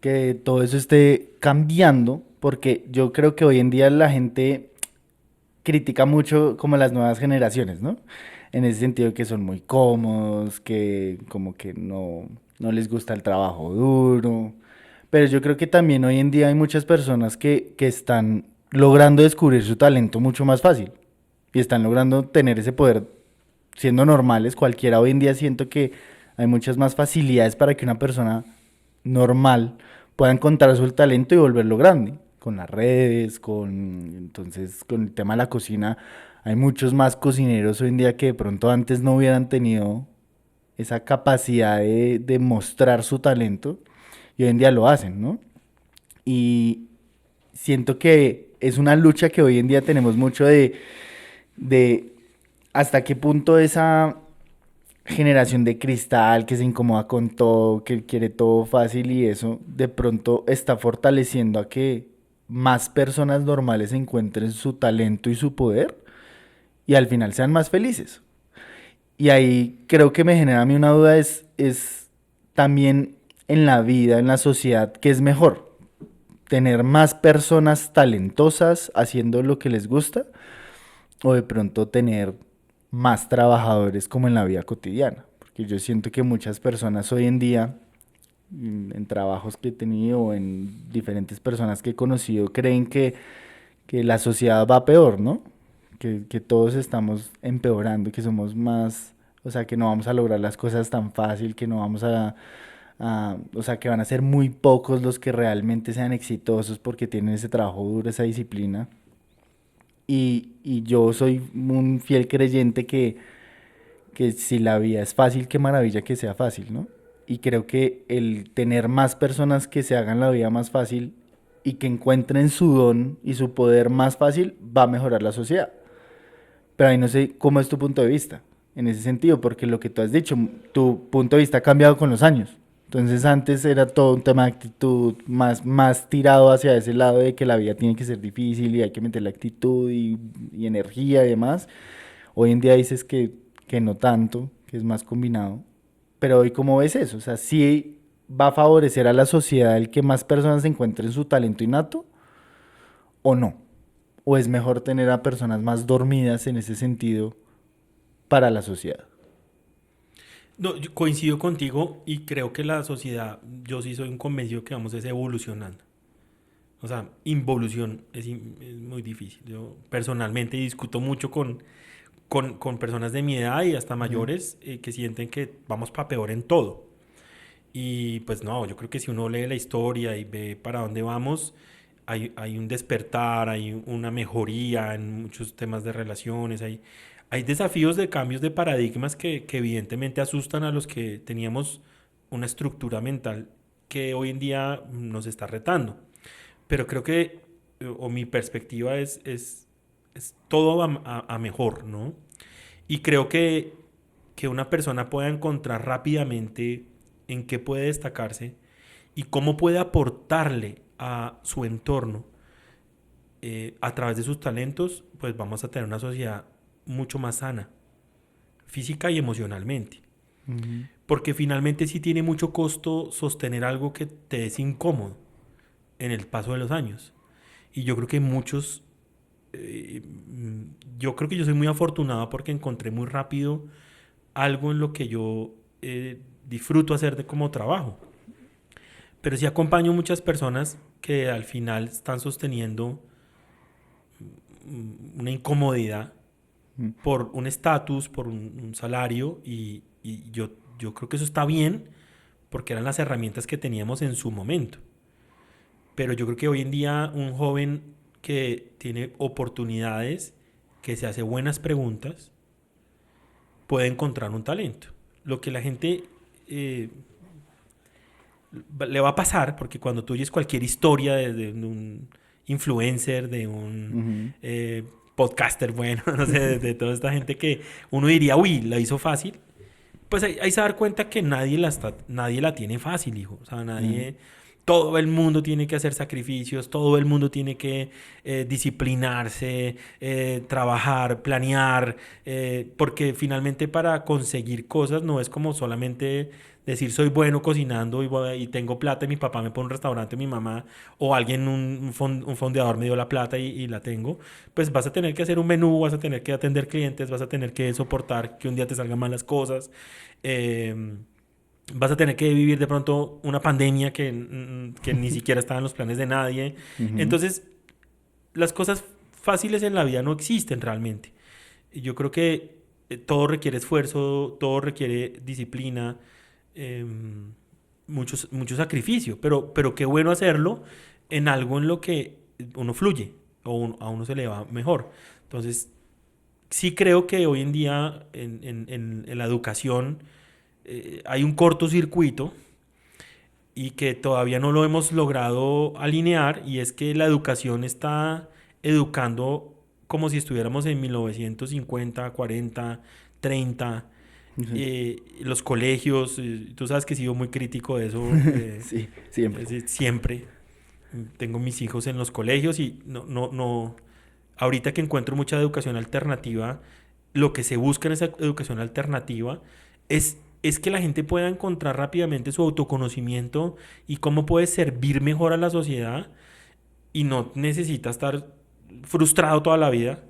que todo eso esté cambiando, porque yo creo que hoy en día la gente critica mucho como las nuevas generaciones, ¿no? En ese sentido que son muy cómodos, que como que no les gusta el trabajo duro. Pero yo creo que también hoy en día hay muchas personas que están logrando descubrir su talento mucho más fácil y están logrando tener ese poder siendo normales. Cualquiera hoy en día siento que hay muchas más facilidades para que una persona normal pueda encontrar su talento y volverlo grande. Con las redes, entonces, con el tema de la cocina, hay muchos más cocineros hoy en día que de pronto antes no hubieran tenido esa capacidad de mostrar su talento y hoy en día lo hacen, ¿no? Y siento que es una lucha que hoy en día tenemos mucho de hasta qué punto esa generación de cristal que se incomoda con todo, que quiere todo fácil y eso, de pronto está fortaleciendo a que más personas normales encuentren su talento y su poder y al final sean más felices. Y ahí creo que me genera a mí una duda es también en la vida, en la sociedad, ¿qué es mejor? ¿Tener más personas talentosas haciendo lo que les gusta? ¿O de pronto tener más trabajadores como en la vida cotidiana? Porque yo siento que muchas personas hoy en día, en trabajos que he tenido o en diferentes personas que he conocido, creen que la sociedad va peor, ¿no? Que todos estamos empeorando, que somos más, o sea, que no vamos a lograr las cosas tan fácil, que no vamos o sea, que van a ser muy pocos los que realmente sean exitosos porque tienen ese trabajo duro, esa disciplina. Y yo soy un fiel creyente que si la vida es fácil, qué maravilla que sea fácil, ¿no? Y creo que el tener más personas que se hagan la vida más fácil y que encuentren su don y su poder más fácil va a mejorar la sociedad. Pero ahí no sé cómo es tu punto de vista en ese sentido, porque lo que tú has dicho, tu punto de vista ha cambiado con los años. Entonces antes era todo un tema de actitud, más tirado hacia ese lado de que la vida tiene que ser difícil y hay que meterle actitud y energía y demás. Hoy en día dices que no tanto, que es más combinado. Pero hoy, ¿cómo ves eso? O sea, ¿sí va a favorecer a la sociedad el que más personas encuentren su talento innato o no? ¿O es mejor tener a personas más dormidas en ese sentido para la sociedad? No, yo coincido contigo y creo que la sociedad, yo sí soy un convencido que vamos es evolucionando. O sea, involución es muy difícil. Yo personalmente discuto mucho con personas de mi edad y hasta Sí. mayores que sienten que vamos para peor en todo. Y pues no, yo creo que si uno lee la historia y ve para dónde vamos, hay un despertar, hay una mejoría en muchos temas de relaciones, hay desafíos de cambios de paradigmas que evidentemente asustan a los que teníamos una estructura mental que hoy en día nos está retando. Pero creo que, o mi perspectiva es todo a mejor, ¿no? Y creo que una persona pueda encontrar rápidamente en qué puede destacarse y cómo puede aportarle a su entorno a través de sus talentos, pues vamos a tener una sociedad mucho más sana, física y emocionalmente. Ujú. Porque finalmente sí tiene mucho costo sostener algo que te es incómodo en el paso de los años. Y yo creo que muchos, eh, yo creo que yo soy muy afortunado porque encontré muy rápido algo en lo que yo disfruto hacer de como trabajo. Pero sí acompaño muchas personas que al final están sosteniendo una incomodidad Mm. por un estatus, por un salario y yo creo que eso está bien porque eran las herramientas que teníamos en su momento. Pero yo creo que hoy en día un joven que tiene oportunidades, que se hace buenas preguntas, puede encontrar un talento. Lo que la gente eh, le va a pasar, porque cuando tú oyes cualquier historia de un influencer, de un Ujú. podcaster bueno, no sé, de toda esta gente que uno diría, uy, la hizo fácil, pues ahí se dar cuenta que nadie la tiene fácil, hijo. O sea, Ujú. nadie, todo el mundo tiene que hacer sacrificios, todo el mundo tiene que disciplinarse, trabajar, planear, porque finalmente para conseguir cosas no es como solamente decir soy bueno cocinando y tengo plata y mi papá me pone un restaurante, mi mamá o alguien, un fondeador me dio la plata y la tengo, pues vas a tener que hacer un menú, vas a tener que atender clientes, vas a tener que soportar que un día te salgan mal las cosas, eh, vas a tener que vivir de pronto una pandemia que ni siquiera está en los planes de nadie. Ujú. Entonces, las cosas fáciles en la vida no existen realmente. Yo creo que todo requiere esfuerzo, todo requiere disciplina, eh, mucho sacrificio, pero qué bueno hacerlo en algo en lo que uno fluye o a uno se le va mejor. Entonces, sí creo que hoy en día en la educación hay un cortocircuito y que todavía no lo hemos logrado alinear y es que la educación está educando como si estuviéramos en 1950, 40, 30. Sí. Los colegios, tú sabes que he sido muy crítico de eso Sí, siempre. siempre. Tengo mis hijos en los colegios y no, ahorita que encuentro mucha educación alternativa, lo que se busca en esa educación alternativa es que la gente pueda encontrar rápidamente su autoconocimiento y cómo puede servir mejor a la sociedad y no necesita estar frustrado toda la vida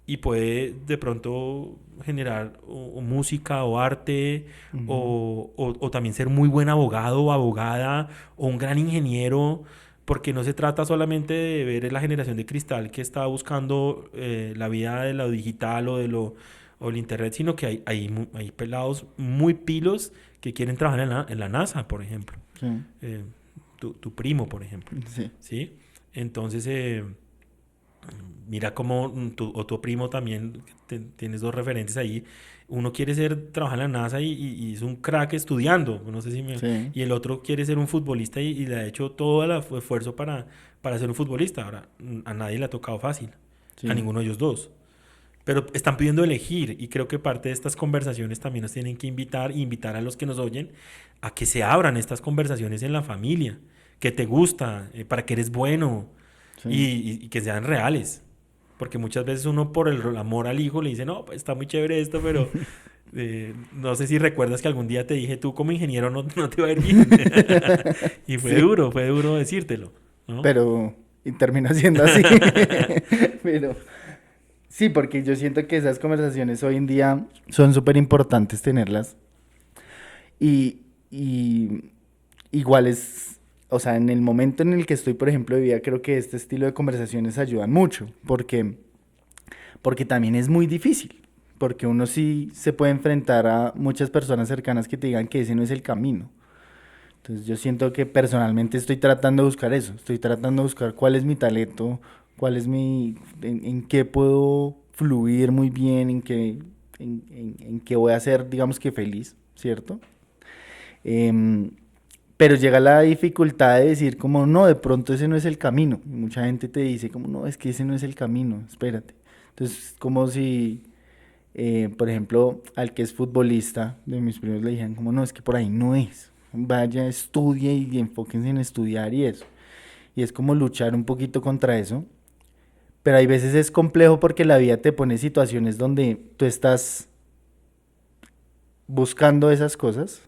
y puede de pronto generar o música o arte Ujú. o también ser muy buen abogado o abogada o un gran ingeniero, porque no se trata solamente de ver la generación de cristal que está buscando la vida de lo digital o el internet, sino que hay pelados muy pilos que quieren trabajar en la NASA, por ejemplo. Sí, Eh, tu primo, por ejemplo. sí. ¿Sí? Entonces, mira cómo tu primo también, tienes dos referentes ahí. Uno quiere trabajar en la NASA y es un crack estudiando, no sé si Sí, y el otro quiere ser un futbolista y le ha hecho todo el esfuerzo para ser un futbolista. Ahora, a nadie le ha tocado fácil, a sí. ninguno de ellos dos. Pero están pidiendo elegir y creo que parte de estas conversaciones también nos tienen que invitar a los que nos oyen a que se abran estas conversaciones en la familia, que te gusta, para que eres bueno, Sí. y que sean reales. Porque muchas veces uno por el amor al hijo le dice, no, pues está muy chévere esto, pero no sé si recuerdas que algún día te dije, tú como ingeniero no te va a ir bien. Y Sí, fue duro decírtelo, ¿no? pero y terminó siendo así. Pero sí, porque yo siento que esas conversaciones hoy en día son súper importantes tenerlas Y, y igual es, o sea, en el momento en el que estoy, por ejemplo, de vida, creo que este estilo de conversaciones ayudan mucho, porque también es muy difícil, porque uno sí se puede enfrentar a muchas personas cercanas que te digan que ese no es el camino. Entonces yo siento que personalmente estoy tratando de buscar eso, estoy tratando de buscar cuál es mi talento, cuál es en qué puedo fluir muy bien, en qué voy a ser, digamos que feliz, ¿cierto? Em, pero llega la dificultad de decir como, no, de pronto ese no es el camino. Y mucha gente te dice como, no, es que ese no es el camino, espérate. Entonces, como si, por ejemplo, al que es futbolista de mis primos le dijeran como, no, es que por ahí no es. Vaya, estudie y enfóquense en estudiar y eso. Y es como luchar un poquito contra eso. Pero hay veces es complejo porque la vida te pone situaciones donde tú estás buscando esas cosas,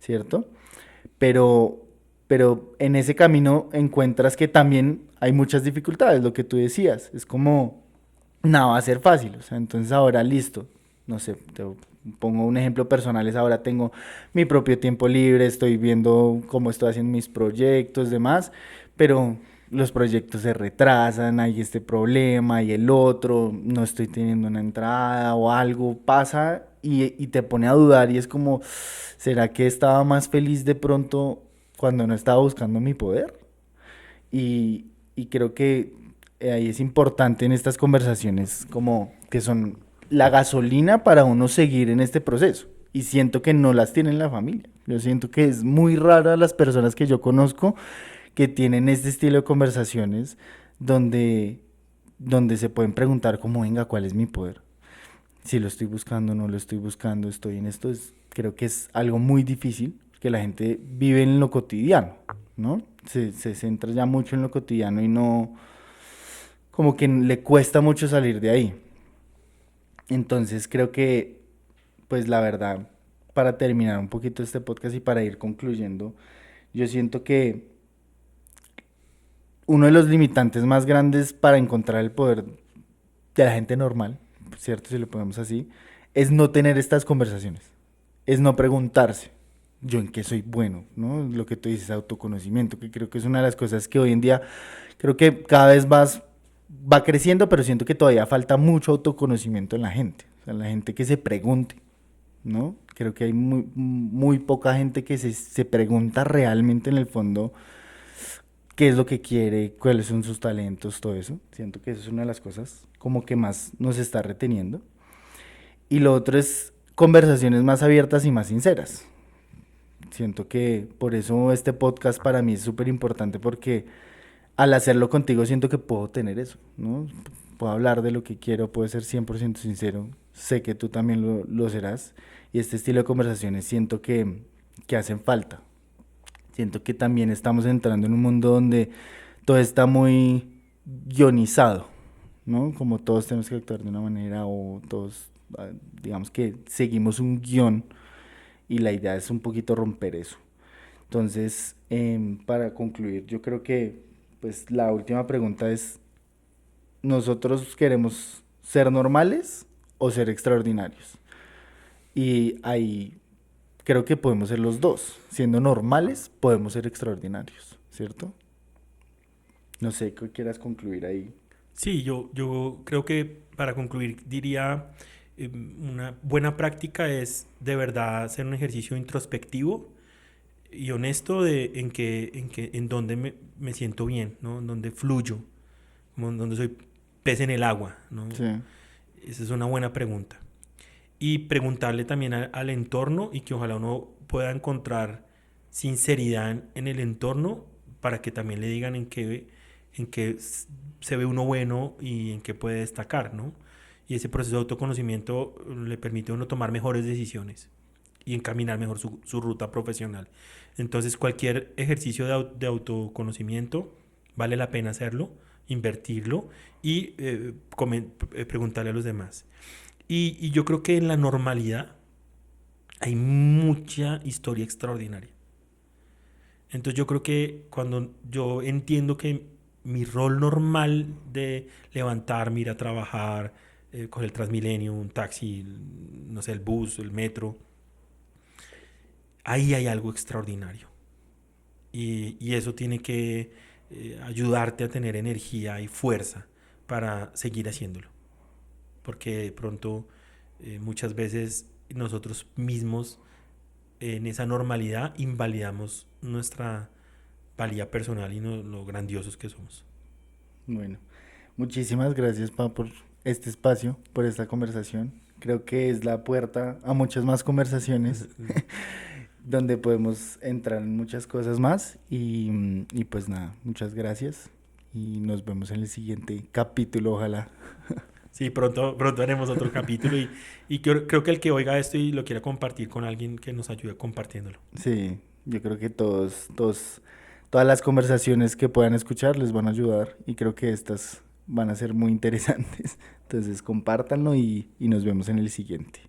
¿cierto? pero, pero en ese camino encuentras que también hay muchas dificultades, lo que tú decías, es como, nada va a ser fácil, o sea, entonces ahora listo, no sé, te pongo un ejemplo personal, es ahora tengo mi propio tiempo libre, estoy viendo cómo estoy haciendo mis proyectos, demás, pero los proyectos se retrasan, hay este problema y el otro, no estoy teniendo una entrada o algo pasa y te pone a dudar y es como, ¿será que estaba más feliz de pronto cuando no estaba buscando mi poder? Y creo que ahí es importante en estas conversaciones como que son la gasolina para uno seguir en este proceso. Y siento que no las tiene la familia. Yo siento que es muy rara las personas que yo conozco que tienen este estilo de conversaciones donde, donde se pueden preguntar como, venga, ¿cuál es mi poder? Si lo estoy buscando, no lo estoy buscando, estoy en esto. Creo que es algo muy difícil, que la gente vive en lo cotidiano, ¿no? Se centra ya mucho en lo cotidiano y no, como que le cuesta mucho salir de ahí. Entonces creo que, pues la verdad, para terminar un poquito este podcast y para ir concluyendo, yo siento que uno de los limitantes más grandes para encontrar el poder de la gente normal, ¿cierto? Si lo ponemos así, es no tener estas conversaciones, es no preguntarse yo en qué soy bueno, ¿no? Lo que tú dices, autoconocimiento, que creo que es una de las cosas que hoy en día creo que cada vez más va creciendo, pero siento que todavía falta mucho autoconocimiento en la gente, o sea, en la gente que se pregunte, ¿no? Creo que hay muy poca gente que se pregunta realmente en el fondo qué es lo que quiere, cuáles son sus talentos, todo eso. Siento que eso es una de las cosas como que más nos está reteniendo. Y lo otro es conversaciones más abiertas y más sinceras. Siento que por eso este podcast para mí es súper importante porque al hacerlo contigo siento que puedo tener eso, ¿no? Puedo hablar de lo que quiero, puedo ser 100% sincero. Sé que tú también lo serás. Y este estilo de conversaciones siento que hacen falta. Siento que también estamos entrando en un mundo donde todo está muy guionizado, ¿no? Como todos tenemos que actuar de una manera o todos, digamos que seguimos un guión y la idea es un poquito romper eso. Entonces, para concluir, yo creo que pues la última pregunta es, ¿nosotros queremos ser normales o ser extraordinarios? Y ahí creo que podemos ser los dos. Siendo normales, podemos ser extraordinarios, ¿cierto? No sé qué quieras concluir ahí. Sí, yo creo que para concluir diría, una buena práctica es de verdad hacer un ejercicio introspectivo y honesto en donde me siento bien, ¿no? En donde fluyo, como en donde soy pez en el agua, ¿no? Sí, Esa es una buena pregunta. Y preguntarle también al entorno y que ojalá uno pueda encontrar sinceridad en el entorno para que también le digan en qué se ve uno bueno y en qué puede destacar, ¿no? Y ese proceso de autoconocimiento le permite a uno tomar mejores decisiones y encaminar mejor su ruta profesional. Entonces cualquier ejercicio de autoconocimiento vale la pena hacerlo, invertirlo y preguntarle a los demás. Y yo creo que en la normalidad hay mucha historia extraordinaria. Entonces yo creo que cuando yo entiendo que mi rol normal de levantarme, ir a trabajar, coger el Transmilenio, un taxi, no sé, el bus, el metro, ahí hay algo extraordinario. Y eso tiene que ayudarte a tener energía y fuerza para seguir haciéndolo. Porque de pronto muchas veces nosotros mismos en esa normalidad invalidamos nuestra valía personal y lo grandiosos que somos. Bueno, muchísimas gracias, Pa, por este espacio, por esta conversación. Creo que es la puerta a muchas más conversaciones donde podemos entrar en muchas cosas más. Y pues nada, muchas gracias y nos vemos en el siguiente capítulo, ojalá. Sí, pronto haremos otro capítulo y creo que el que oiga esto y lo quiera compartir con alguien que nos ayude compartiéndolo. Sí, yo creo que todas las conversaciones que puedan escuchar les van a ayudar y creo que estas van a ser muy interesantes. Entonces compártanlo y nos vemos en el siguiente.